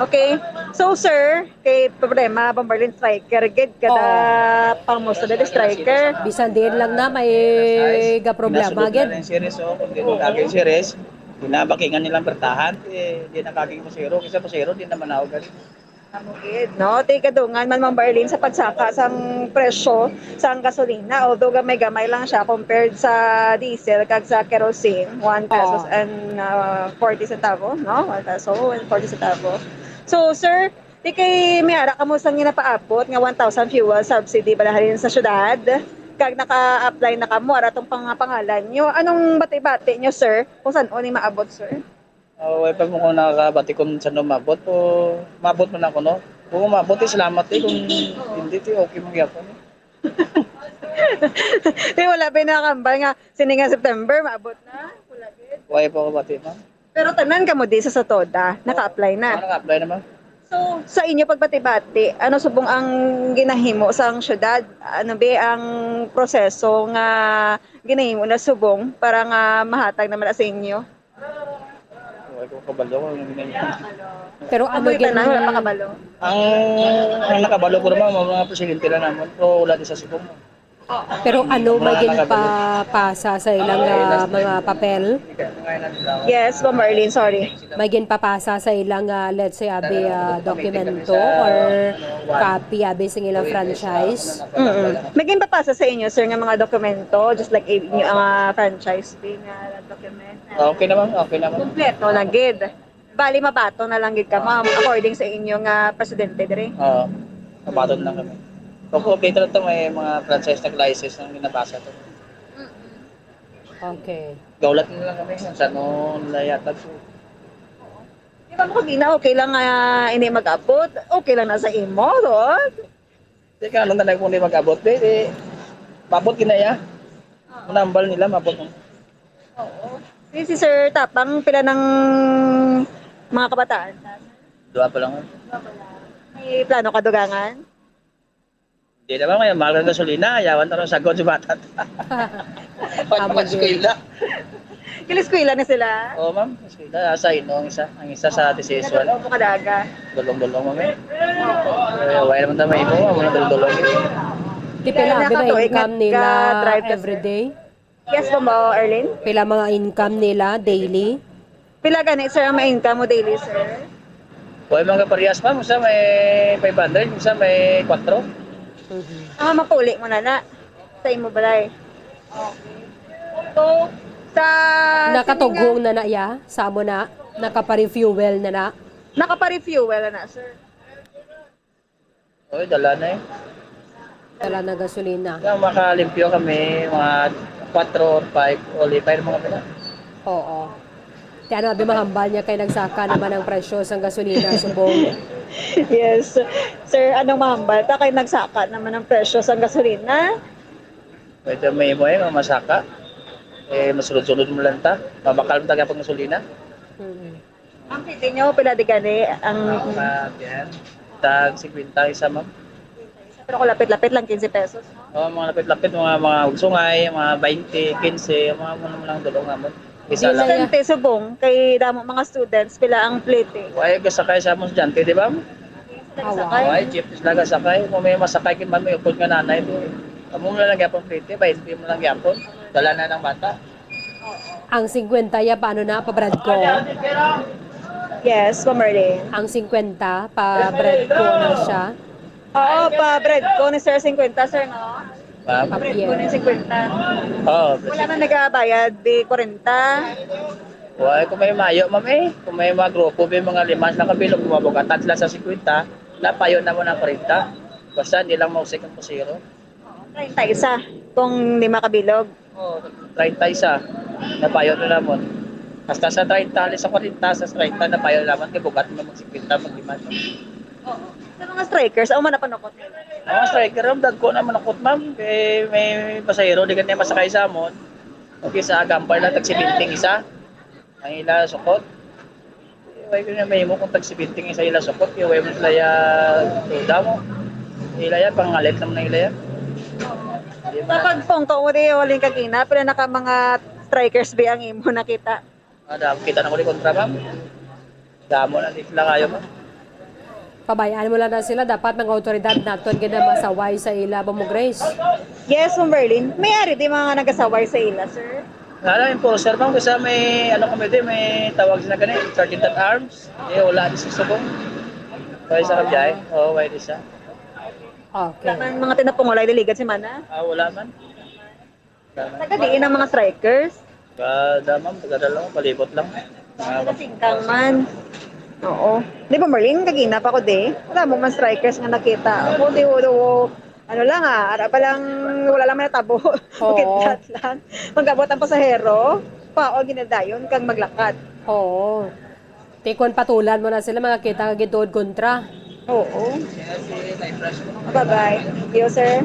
Okay. So, sir, kay problema, Bombardier striker, gid kada pangmusta dali striker.
Bisan din lang na may problema, gid.
Nasulot na series, kung di mo kaging series, binabakingan nilang bertahan, di nakaging pasero. Kasi pasero, di naman ako galing.
Amugid, no? Tay kadungan man Ma'am Barlene sa pagsaka sang presyo sang gasolina. Although gamay-gamay lang siya compared sa diesel kag sa kerosene, 1 pesos and 40 centavo, no? 1 peso and 40 centavo. So, sir, di kay may ara kamo sang ginapaabot nga 1,000 fuel subsidy balahalin sa syudad. Kag naka-apply na kamo ara tong pangalan nyo. Anong bati-bati nyo, sir? Kung saan ni maabot, sir?
Way pa mo kung nakakabati kung saan mabot po, mabot mo na ako, no? Kung mabot, salamat kung hindi, okay mong yapon.
Di wala ba nakakambal nga sininga September, maabot na? Wala din.
Way pa ako bati, ma'am.
Pero tanan ka mo di sa Toda, naka-apply na.
Naka-apply naman.
So, sa inyo pagbati-bati, ano subong ang ginahimo sa syudad? Ano ba ang proseso nga ginahimo na subong para nga mahatag naman sa inyo?
Ko kabalo ko
Pero ano
na wala makabalo?
Ang nakabalo ko naman mga presidente lang naman pero wala din sa sibong.
Pero ano maging papasa sa ilang mga papel?
Yes, Ma'am Marlene, sorry.
Maging papasa sa ilang let's say abi dokumento or copy abi sa ilang franchise?
Maging papasa sa inyo, sir, nga mga dokumento, just like inyo ang franchise fee nga document.
Okay naman.
Kompleto na gid. Bali mabato na lang gid ka, ma'am, according sa inyo nga presidente dire.
Oo. Mabaton lang kami. Okay ito may mga franchise nag-license nang binabasa to.
Okay.
Gaulat na lang kami kung saan layatag po.
Di ba mo kagina, okay lang ini mag-abot? Okay lang na sa imo, Rod?
Di ka, anong tanay kung hindi mag-abot, mabot kinaya. Manambal nila, mabot mo.
Oo. Si Sir Tapang, pila ng mga kabataan?
2 pa lang.
May plano kadugangan?
Hindi naman ngayon, mahal ng gasolina, ayawan na rin sagot si batat. Pag-eskwela.
Kiliskwela na sila?
Oo, ma'am. Eskwela. Sa ino, ang isa sa TCS1.
Ano mo kadaga?
Dolong-dolong, ma'am. Wala naman tayo may ipo, wala dolong.
Di pila abi ba income nila everyday?
Yes, Ma'am Arlene?
Pila mga income nila daily?
Pila gani, sir, ang ma-income mo daily, sir?
Wala mga parehas, ma'am. Isa may 500, isa may 4.
Mapuli mo na sa imo balay. Okay. So, sa...
Nakatugong na na ya? Sa mo na? Nakapa-refuel na na?
Nakapa-refuel na, sir.
Oy, dala na
Dala na gasolina.
Yung makalimpyo kami, mga 4 or 5, o 5 mga pala.
Oo. Kaya abi mahambal niya kay nagsaka naman ang presyo sa gasolina subong.
Yes. Sir, anong mahambal? Ta kay nagsaka naman ang presyo sa gasolina?
Pwede may mo masaka. Masulod-sulod mo lang ta. Mabakal mo taga pang gasolina.
Ang pili nyo, pila di gani ang...
Tag 50 isa, ma'am.
Pero kung lapit-lapit lang 15 pesos.
Oo, mga lapit-lapit, mga ugsungay, mga 20, 15, mga mo lang dulong naman. Isa lang.
Estudyante subong, kay damo mga students, pila ang plate.
Why gasakay sa mga estudyante, di ba?
Sakay.
Why jeep na gasakay? Kung may masakay kin man, may upod nga nanay. Amo mo lang yapon plate, 20 mo lang yapon. Dala na ng bata.
Ang 50 ya paano na pa-bread ko?
Yes, Marlene.
Ang 50 pa-bread ko na siya.
Oo, pa-bread ko ni Sir 50, sir, no? Bread ko ni 50.
Oo.
Wala man nagabayad, di 40.
Why, kung may mayo, ma'am kung may mga grupo, may mga limas na kabilog, bumabugat, tatla sa 50, napayo na mo ng 40. Basta hindi lang mausik ang pusiro.
31, kung di makabilog.
Oo, 31, napayo na naman. Hasta sa 30, alis sa 40, sa 30, napayo na naman, kaya bugat mo mag-50, mag-liman.
Oo. Sa mga strikers, ako man napanukot nila.
Mga striker, dag ko na manukot, ma'am. May pasahero, di ka na masakay sa amon. Okay, sa agampar lang, tag-17 isa. Ang ila sukot. Iway ko na may mo kung tag-17 isa ila sukot. Iway mo sila tuda mo. Ila yan, pangalit naman na ila yan.
Kapag pongko mo rin, waling kagina, pero naka mga strikers ba ang imo nakita?
Kita na ko rin kontra, ma'am. Damo na dito lang kayo, ma'am.
Pabayaan mo lang na sila. Dapat mga otoridad naton gina masaway sa ila ba mo, Grace?
Yes, Berlin. May ari di mga nagasaway sa ila, sir?
Alam, enforcer, ma'am. Kasi may, kami din, may tawag sila ganun, Sergeant at Arms. Wala din sa subong. Kaya sa kabiyay, oo, wait isa.
Okay.
Wala man mga tinapong walay diligan si Mana.
Wala man.
Nagkadiin ang mga strikers.
Kada ma'am, pagkadala ko, palibot lang.
Kasingkang man. Oo. Di ba Marlene, kagina pa ko di? Wala mo man strikers nga nakita. Ako di ano lang ara pa lang, wala lang man natabo. Makitlat lang. Magabot ang pasahero, paol ginadayon kang maglakad.
Oo. Tikon patulan mo na sila, mga kita kagituod kontra.
Oo. Bye-bye. Thank you, sir.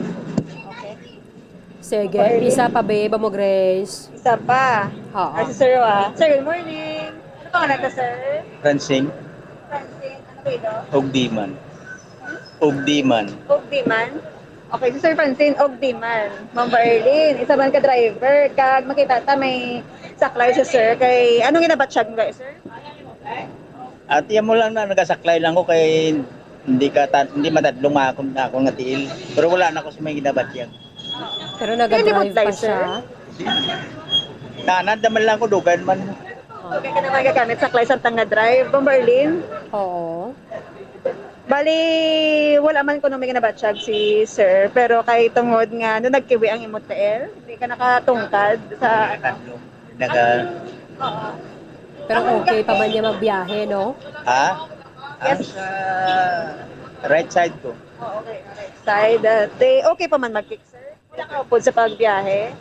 Sige, isa pa ba mo, Grace?
Isa pa.
Oo.
Si Sir Sir, good morning. Ano pangalan ka, sir?
Francine,
Francine, ano kayo do?
Ogdiman. Ogdiman.
Ogdiman? Okay, si Sir Francine, Ogdiman. Ma'am Berlin, isa man ka driver. Kag makita ta may saklay si sir. Kay, anong ginabatsyag mo kayo, sir?
At yan mo lang na nagasaklay lang ko kay hindi matadlong ako nga tiil. Pero wala na ako sa may ginabatyag.
Pero nag-drive pa siya.
Nanad naman lang ko, dugan man.
Okay ka naman gagamit saklay sa tanga drive. Ma'am Berlin?
Oo.
Bali, wala man ko nung may ginabatsyag si sir. Pero kay tungod nga, nung nagkiwi ang imotel, hindi ka nakatungkad sa... Oo.
Pero okay pa man niya magbiyahe, no?
Ha?
Yes.
Right side ko.
Oh, okay. Side. Okay pa man mag-kick, sir? Wala ka upod sa pagbiyahe?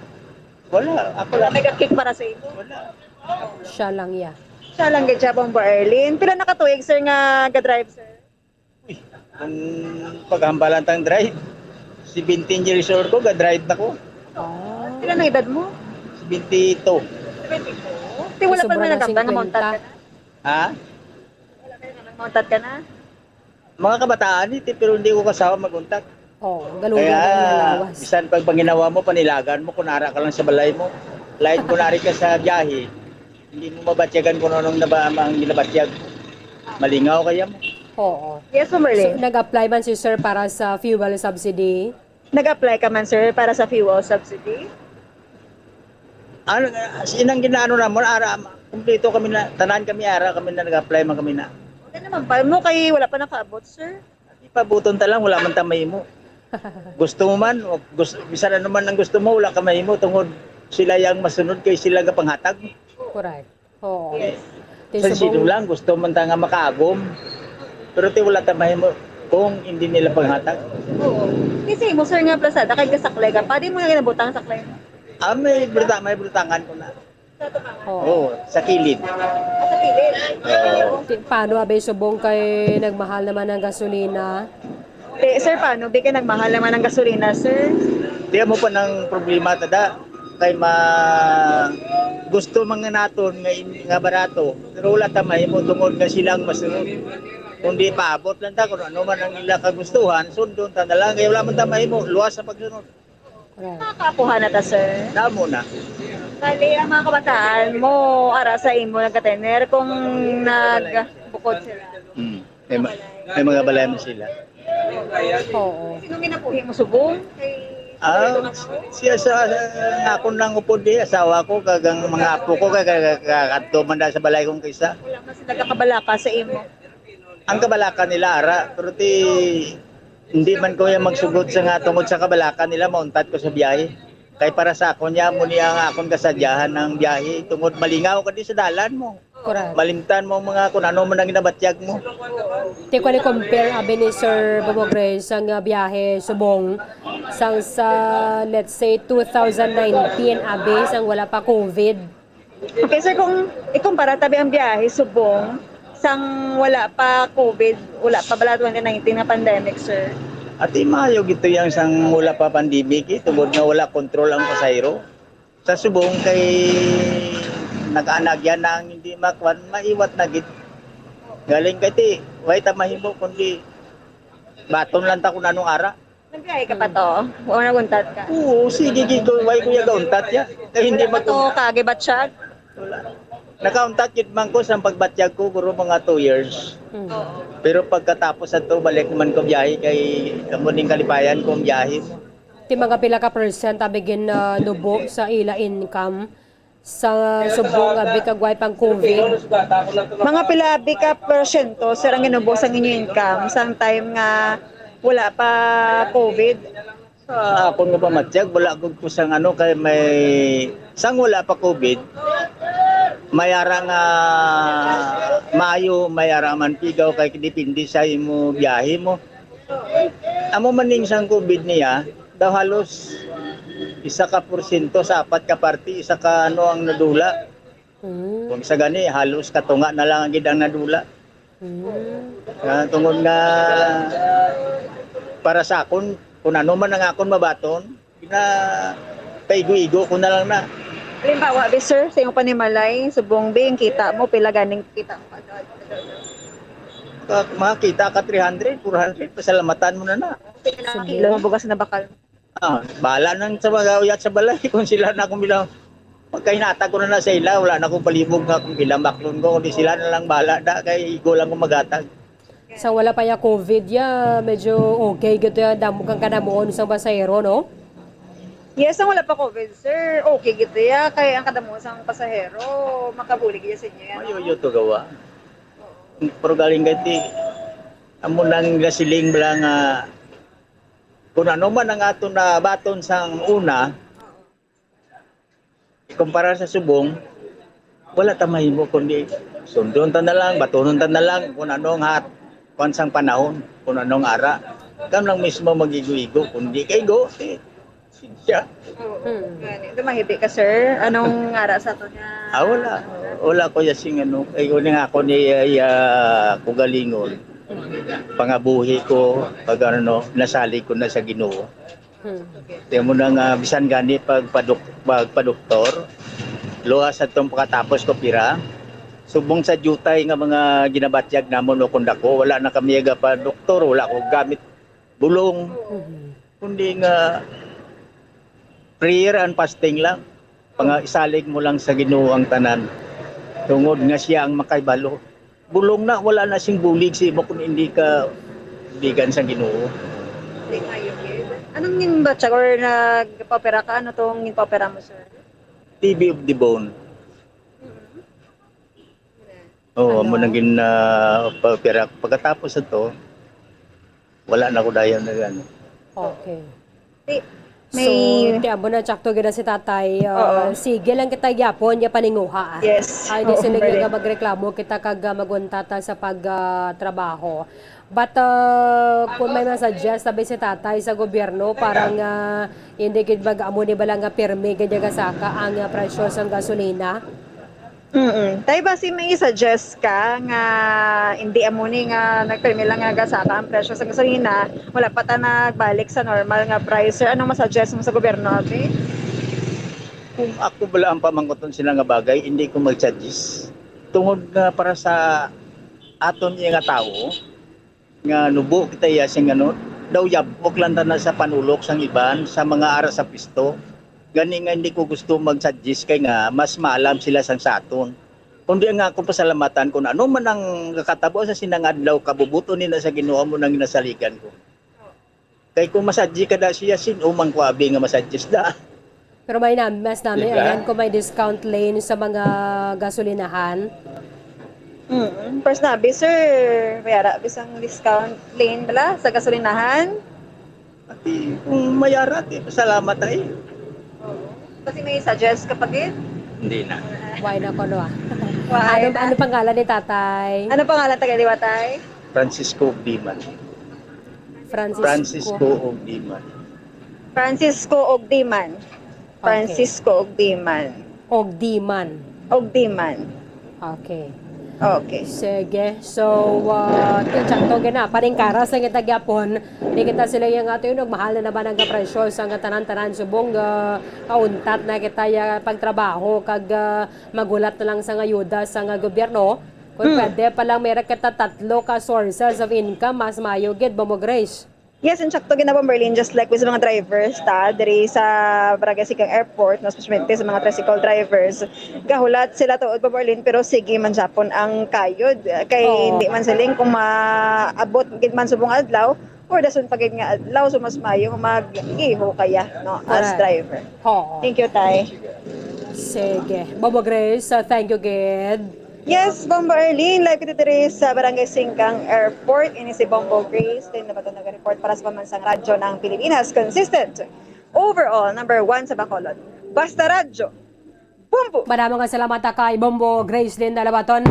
Wala. Ako lang.
May kick para sa ito?
Wala.
Siya lang, yeah.
Siya lang gid siya, Bombo Erlin. Pila nakatuig, sir, nga ga-drive, sir?
Kung paghambalan tang drive, 17 years old ko, ga-drive na ko.
Pila na edad mo?
72.
72? Di wala pa naman nagkabda nga mounted ka na?
Ha?
Wala pa naman mounted ka na?
Mga kabataan ito, pero hindi ko kasawa mag-untak.
Galugan
Kaya,
na lawas.
bisan pag panginawa mo, panilagan mo, kunara ka lang sa balay mo. Light kunari ka sa biyahe, hindi mo mabatyagan kung anong ang ginabatyag. Malingaw kaya mo.
Oo.
Yes, Merlin.
So, nag-apply man si sir para sa fuel subsidy?
Nag-apply ka man, sir, para sa fuel subsidy?
Ano, sinang ginaano na mo, kumpleto kami na, tanan kami kami na nag-apply man kami na.
Okay naman, paano mo kay wala pa nakaabot, sir?
Ipabuton ta lang, wala man tamay mo. Gusto mo man, bisa na naman ang gusto mo, wala ka mahimo, tungod sila yung masunod kay sila nga panghatag.
Correct. Oo.
Yes.
Sa sino lang, gusto man ta nga makaagom. Pero ti wala tamay mo kung hindi nila panghatag.
Oo. Kasi mo, sir, nga plasada, kay kasaklay ka, pa di mo na ginabutang saklay mo?
May brutangan ko na.
Oo.
Sa kilid.
Sa pilit?
Paano abay subong kay nagmahal naman ng gasolina?
Sir, paano? Di ka nagmahal naman ng gasolina, sir?
Di mo pa ng problema tada kay gusto mga naton nga barato. Pero wala tamay mo tungod nga silang masunod. Kundi paabot lang ta kung ano man ang ila kagustuhan, sundon ta na lang. Kaya wala man tamay mo, luwas sa pagsunod.
Nakakapuhan na ta, sir.
Damo na.
Kali ang mga kabataan mo, ara sa imo nagkatener kung nagbukod sila.
May mga balay mo sila.
Oo.
Sinong ginapuhi mo subong?
Siya sa ako nang upod asawa ko, kagang mga apo ko, kagatuman manda sa balay kong kaysa.
Wala man sila kabalaka sa imo.
Ang kabalaka nila ara, pero hindi man ko yung magsugod sa nga tungod sa kabalaka nila, mauntat ko sa biyahe. Kay para sa ako niya, muni ang akong kasadyahan ng biyahe, tungod malingaw ka di sa dalan mo.
Correct.
Malimtan mo mga kung ano man ang ginabatyag mo.
Di ko ni-compare abi ni Sir Bobo Grace ang biyahe subong sang sa let's say 2019 abi sang wala pa COVID.
Okay, sir, kung ikumpara tabi ang biyahe subong sang wala pa COVID, wala pa bala 2019 na pandemic, sir.
At imayo gito yang sang wala pa pandemic, tungod nga wala kontrol ang pasahero. Sa subong kay nag-anag yan na hindi makwan, maiwat na gid. Galing kay ti, way ta mahimo kundi baton lang ta kung anong ara.
Nagbiyahe ka pa to? Wala naguntat ka?
Oo, sige gigo, way kuya gauntat ya. Kay hindi
Wala pa to kagibatsyag?
Wala. Nakauntat gid man ko sa pagbatyag ko guro mga 2 years. Pero pagkatapos ato balik man ko biyahe kay kamuning kalipayan ko biyahe mo.
Ti mga pila ka percent abigin nubo sa ila income sa subong bikagway pang COVID.
Mga pilabi ka porsyento, sir, ang inubos ang inyong income sang time nga wala pa COVID.
Ako nga pa matiyag, wala ko kusang kay may sang wala pa COVID. Mayara nga Mayo, mayara man pigaw kay depende sa imo biyahe mo. Amo maning sang COVID niya, daw halos 1% sa 4 ka party, isa ka ang nadula. Kung sa gani, halos katunga na lang ang gidang nadula. Tungod nga para sa akon, kung ano man ang akon mabaton, paigo-igo ko na lang na.
Halimbawa, sir, sa iyong panimalay, subong bing kita mo, pila ganing kita mo.
Makita ka 300, 400, pasalamatan mo na.
Kilo mo bugas na bakal.
Bahala nang sa mga uyat sa balay. Kung sila na akong bilang, pagkahinata ko na sa ila, wala na akong palibog nga kung bilang baklon ko. Kundi sila na lang bahala na, kay igo lang kong magatag.
Sa wala pa ya COVID ya, medyo okay gito ya, damo kang kanamuon sa pasahero, no?
Yes, ang wala pa COVID, sir. Okay, gito ya. Kaya ang kadamo sa pasahero, makabulig ya sa inyo yan.
Mayoyo to gawa. Pero galing gati, amo nang gasiling lang kung ano man ang ato na baton sang una, kumpara sa subong, wala ta mahimo kundi sundon ta na lang, batonon ta na lang kung anong sang panahon, kung anong ara. Kam lang mismo magigo-igo, kundi kay go, siya.
Dumahiti ka, sir. Anong ara sa ito niya?
Wala. Wala ko yasing kay ko nga ako ni kugalingon. Pangabuhi ko, pag nasali ko na sa Ginoo. Tiyan mo na nga, bisan gani pagpadoktor, luwas at itong pagkatapos ko pira, subong sa jutay nga mga ginabatyag namon o kundako, wala na kami pa doktor, wala ko gamit bulong, kundi nga prayer and fasting lang. Isalig mo lang sa Ginoo ang tanan. Tungod nga siya ang makaibalo. Bulong na, wala na sing bulig si mo kung hindi ka bigan sa Ginoo.
Anong ginbatsag or nagpapera ka? Ano tong ginpapera mo, sir?
TB of the bone. Mo nang ginpapera. Pagkatapos ito, wala na ko dayon na gano'n.
Okay.
May...
So, tiabo na tsakto gina si tatay. Sige lang kita gyapon, ya paninguha.
Yes.
Ay, di sila nga magreklamo kita kag maguntata sa pagtrabaho. But kung may masuggest sabi si tatay sa gobyerno, parang hindi gid mag-amo ni balang nga pirmi ganyan kasaka ang presyo sa gasolina.
Tay ba si may suggest ka nga hindi amuni nga nagpirmi lang nga gasaka ang presyo sa gasolina, wala pa ta nagbalik sa normal nga price. Sir, anong masuggest mo sa gobyerno, ate?
Kung ako bala ang pamangkoton sila nga bagay, hindi ko mag-suggest. Tungod nga para sa aton nga tao, nga nubo kita yasing daw yabok lang na sa panulok sang iban, sa mga ara sa pisto. Gani nga hindi ko gusto mag-suggest kay nga mas maalam sila sang saton. Kundi nga ako pasalamatan kung ano man ang kakatabo sa sinangadlaw kabubuto nila sa Ginoo mo nang ginasaligan ko. Kay kung masadji ka da siya umang ko abi nga masadjis da.
Pero may mas namin, ayan, kung may discount lane sa mga gasolinahan.
First na, sir, mayara bisang discount lane bala sa gasolinahan?
Ati, kung mayara, salamat ay.
Kasi may suggest kapatid?
Hindi na.
Why na ko no
Ano
pangalan ni tatay?
Ano pangalan taga-liwa, tay?
Francisco Ogdiman.
Francisco
Ogdiman.
Francisco Ogdiman. Francisco Ogdiman.
Ogdiman. Okay.
Okay.
Sige. So, tinsakto gina, paningkara sa kita gyapon, hindi kita sila yung ato yun, mahal na naman ang presyo sa tanan-tanan subong kauntat na kita yung pagtrabaho, kag magulat na lang sa ayuda sa gobyerno. Kung pwede palang meron kita 3 ka sources of income, mas mayo gid mo Grace.
Yes, and sakto ginabang Berlin, just like with sa mga drivers, diri sa Barangay Sigang Airport, no, especially sa mga tricycle drivers, gahulat sila tuod pa Berlin, pero sige man Japon ang kayod. Kay hindi man siling kung maabot gid man subong adlaw, or dason pagid nga adlaw, so mas mayo mag-iho kaya, no, as driver. Thank you, tay.
Sige. Bobo Grace, thank you, Gid.
Yes, Bombo Arlene, live kita diri sa Barangay Singkang Airport. Ini si Bombo Grace, din na ba ito nag-report para sa pamansang radyo ng Pilipinas. Consistent. Overall, number 1 sa Bacolod. Basta Radyo. Bombo!
Maraming salamat kay Bombo Grace din Dalabaton.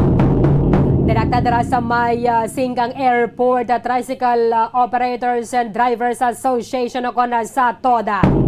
Direkta dira sa may Singkang Airport, Tricycle Operators and Drivers Association o sa TODA.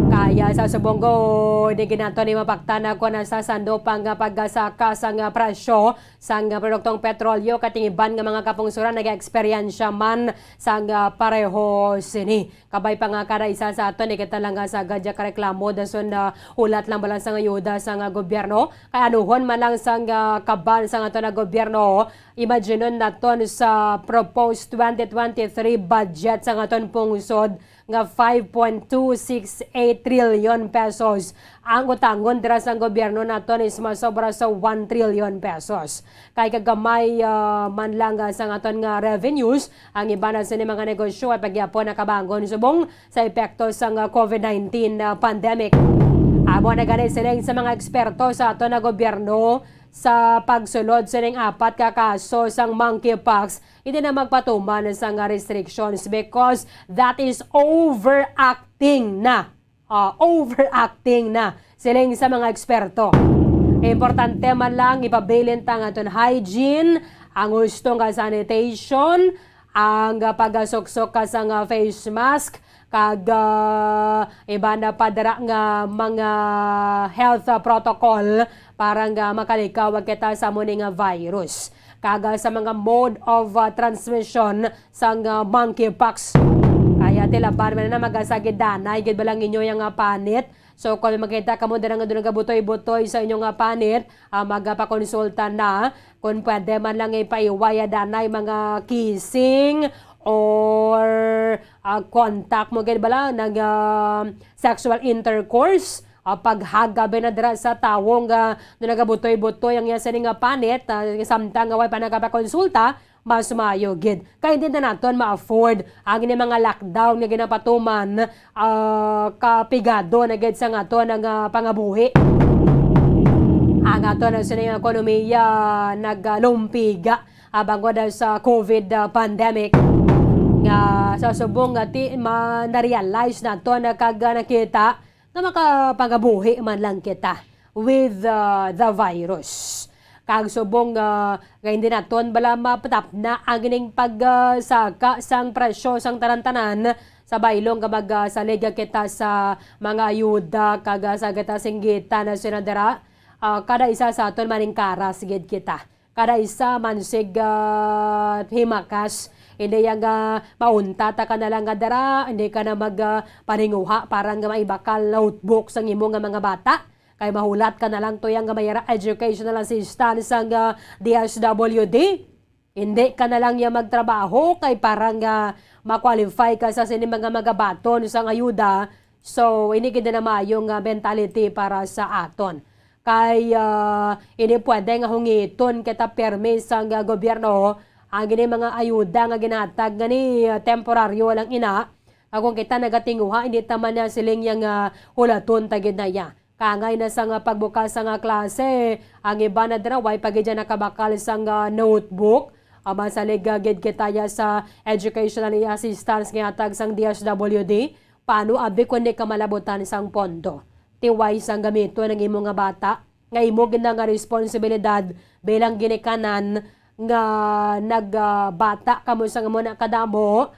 Kaya sa Subongo, di ginato ni mapagtana ko na sa sando pang paggasaka sang presyo sang produktong petrolyo katingiban nga mga kapungsuran nag-eksperyensya man sang pareho sini. Kabay pa nga kada isa sa ato ni kita lang sa gadya kareklamo dason ulat lang balang sang ayuda sang gobyerno. Kaya anuhon man lang sang kaban sang ato na gobyerno. Imagine naton sa proposed 2023 budget sang aton pungsod nga 5.268 trillion pesos. Ang utangon dira sa gobyerno naton is masobra sa 1 trillion pesos. Kay kagamay man lang sa aton nga revenues, ang iba na sa mga negosyo ay pagyapon nakabangon subong sa epekto sa COVID-19 pandemic. Amo na ganit silang sa mga eksperto sa aton na gobyerno sa pagsulod sa ning 4 ka kaso sang monkeypox, hindi na magpatuman sa nga restrictions because that is overacting na. Overacting na silang sa mga eksperto. Importante man lang ipabilin tang aton hygiene, ang gusto nga sanitation, ang pagasuksok ka sa nga face mask, kag iba na padara nga mga health protocol para nga makalikaw kita sa muni nga virus. Kaga sa mga mode of transmission sa monkeypox. Kaya tilaban man na magasagid danay gid balang inyo yang panit. So kung makita kamo dira nga doon gabutoy-butoy sa inyong panit, magapakonsulta na kung pwede man lang ipaiwaya danay mga kissing or contact mo gid bala nag sexual intercourse. Paghagabi na dira sa tawong nagabutoy-butoy ang yasa nga panit, samtang away pa nagapakonsulta, mas mayo gid. Kaya hindi na naton ma-afford ang mga lockdown nga ginapatuman kapigado na gid sa ato ng pangabuhi. Ang ato na sa ekonomiya naglumpiga bago na sa COVID pandemic. Nga sa subong na-realize nato na nakita na makapagabuhi man lang kita with the virus. Kag subong hindi naton bala mapatap na ang ining pagsaka sang presyo sang tarantanan sa baylong kapag saliga kita sa mga ayuda kag sa kita singgita na sinadara kada isa sa aton maning karas gid kita. Kada isa mansig himakas. Hindi yung maunta ta ka na lang dara, hindi ka na magpaninguha parang maibakal notebook sa imong mga bata. Kay mahulat ka na lang to yung mayara educational assistance sang DSWD. Hindi ka na lang yung magtrabaho kay parang ma-qualify ka sa sini mga baton sang ayuda. So, hindi kita na mayong mentality para sa aton. Kay hindi pwede nga hungiton kita permis sang gobyerno ang gini mga ayuda nga ginatag ni temporaryo lang ina. Kung kita nagatinguha, hindi taman na siling yung hulaton tagid na ya. Kangay na sa pagbukas sa klase, ang iba na draway pag dyan nakabakal sa notebook. Masalig gid kita ya sa educational assistance nga tag sang DSWD. Paano abi kundi ka malabutan sang pondo? Tiway sang gamito ng imong nga bata. Nga imo gina nga responsibilidad bilang ginikanan nga nagbata kamo sa muna kadamo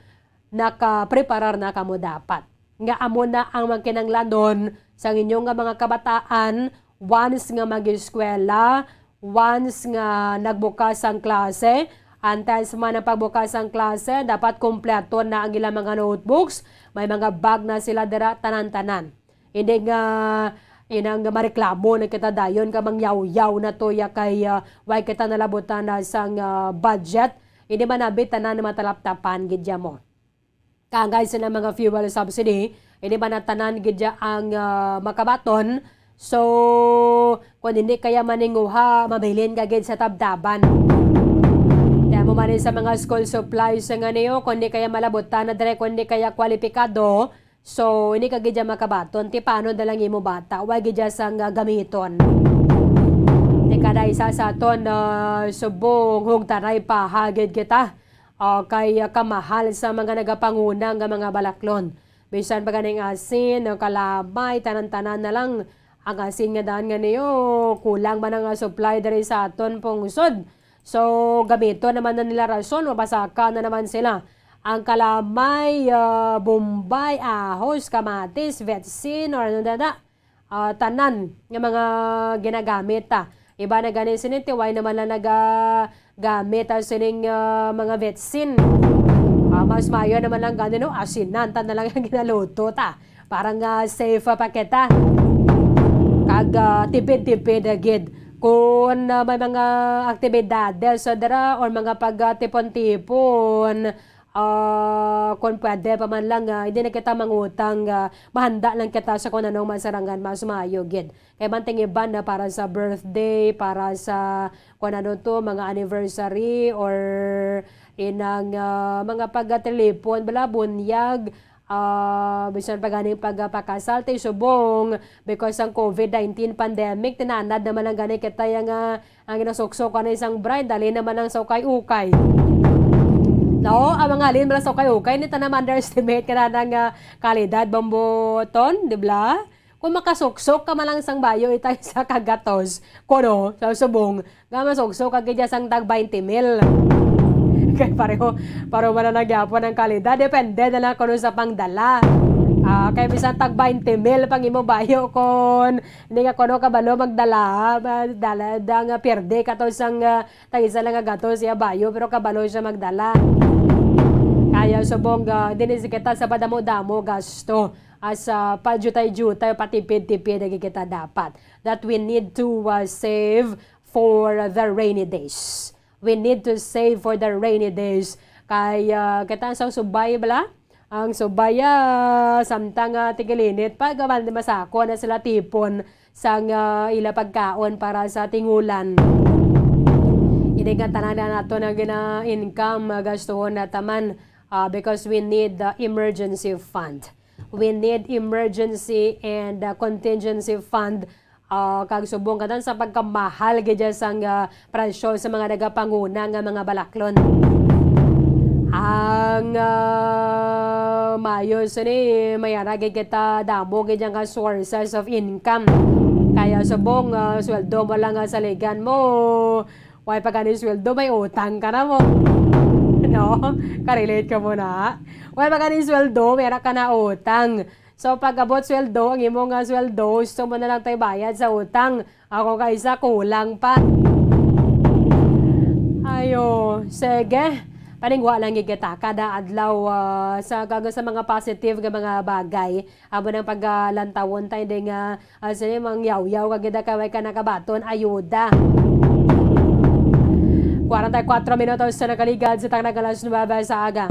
nakapreparar na kamo dapat nga amo na ang magkinanglanon sa inyong nga mga kabataan once nga mag-eskwela, once nga nagbukas ang klase, antes man ang pagbukas ang klase dapat kompleto na ang ilang mga notebooks, may mga bag na sila dira tanan-tanan. Hindi nga inang mareklamo na kita dayon ka mangyaw-yaw na to ya kay way kita nalabutan na sang budget. Hindi man nabit tanan na matalaptapan gidya mo. Kangay sa mga fuel subsidy, hindi man natanan gidya ang makabaton. So, kung hindi kaya maninguha, mabilin ka gid sa tabdaban. Kaya mo man sa mga school supplies nga niyo, kung hindi kaya malabutan na dire, kung hindi kaya kwalipikado, So, hindi ka gidya makabaton. Ti paano na lang imo bata? Huwag gidya sang gamiton. Ti kada isa sa aton subong hugtaray pa hagid kita. Kay kamahal sa mga nagapangunang nga mga balaklon. Bisan pa ganing asin, kalamay, tanan-tanan na lang. Ang asin nga daan nga niyo, kulang man ang supply diri sa aton pong usod. So, gamito naman na nila rason, mabasaka na naman sila. Ang kalamay, bombay, ahos, kamatis, vetsin, or ano tanan ng mga ginagamit Iba na ganin siniti, why naman na nagagamit sining mga vetsin. Mas mayo naman lang ganin, asinan, tan na lang ang ginaluto Parang safe pa kita. Kag tipid-tipid agad. Kung may mga aktibidades so dara or mga pagtipon-tipon, kung pwede pa man lang, hindi na kita mangutang, mahanda lang kita sa kung anong masarangan, mas mayo gid. Kaya manting iban na para sa birthday, para sa kung ano to, mga anniversary, or inang mga pagtelepon, bala, bunyag, bisan pa ganing pagpakasal tayo subong because ang COVID-19 pandemic, tinanad naman ang ganing kita yung ang inasuksok na isang bride, dali naman ang saukay-ukay. No, ang mga alin mala saukay-ukay, nito naman underestimate ka na ng kalidad bambuton, di ba? Kung makasuksok ka malang sang bayo, itay sa kagatos, kuno, sa subong, nga masuksok ka kaya sang tag 20 mil. Kaya pareho man na nagyapon ng kalidad. Depende na lang kung sa pangdala. Kaya bisan tag 20 mil pang imo bayo kung hindi ka kuno kabalo magdala. Dala perde ka to sang tagisa lang gatos siya bayo pero kabalo siya magdala. Kaya subong dinis kita sa padamo-damo gasto. As paljutay-jutay patipid-tipid kita dapat. That we need to save for the rainy days. We need to save for the rainy days. Kaya kita ang subay bala. Ang subay samtang tigilinit pag masako na sila tipon sang ila pagkaon para sa tingulan. Hindi nga tanan nato na gina-income gastuhon na taman because we need the emergency fund. We need emergency and contingency fund kag subong katan sa pagkamahal gidya sang presyo sa mga nagapanguna nga mga balaklon. Ang mayos ni mayaragay kita damo gidya nga sources of income. Kaya subong sweldo mo lang sa ligan mo. Why pa ganin sweldo may utang ka na mo. No? Karelate ka mo na. Why pa ganin sweldo mayara ka na utang. So pag-abot sweldo, ang imong sweldo, gusto mo na lang tayo bayad sa utang. Ako kaisa, kulang pa. Ayo, sige. Paningwa lang gigita kada adlaw sa mga positive nga mga bagay. Abo ng paglantawon tayo din nga sini mang yaw-yaw kagida kaway ka nakabaton, ayuda. 44 minutos sa nakaligad sa Tangnagalas Nueva sa aga.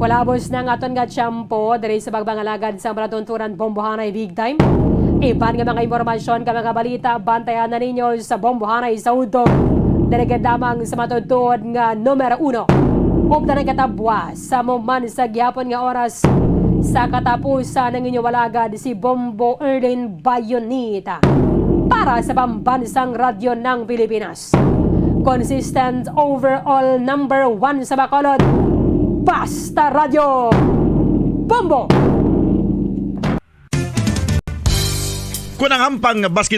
Kulabos ng aton nga tiyempo diri sa bagbangalagad sa Bratunturan Bombohanay Big Time. Iban nga mga impormasyon ka mga balita bantayan na ninyo sa Bombohanay sa Udog. Diri damang sa matudtod nga numero 1. Upda ng katabwa sa muman sa gyapon nga oras sa katapusan ng inyong walagad si Bombo Erlin Bayonita para sa pambansang radyo ng Pilipinas. Consistent overall number 1 sa Bacolod. Basta Radio Bombo!
Kunang hampang basket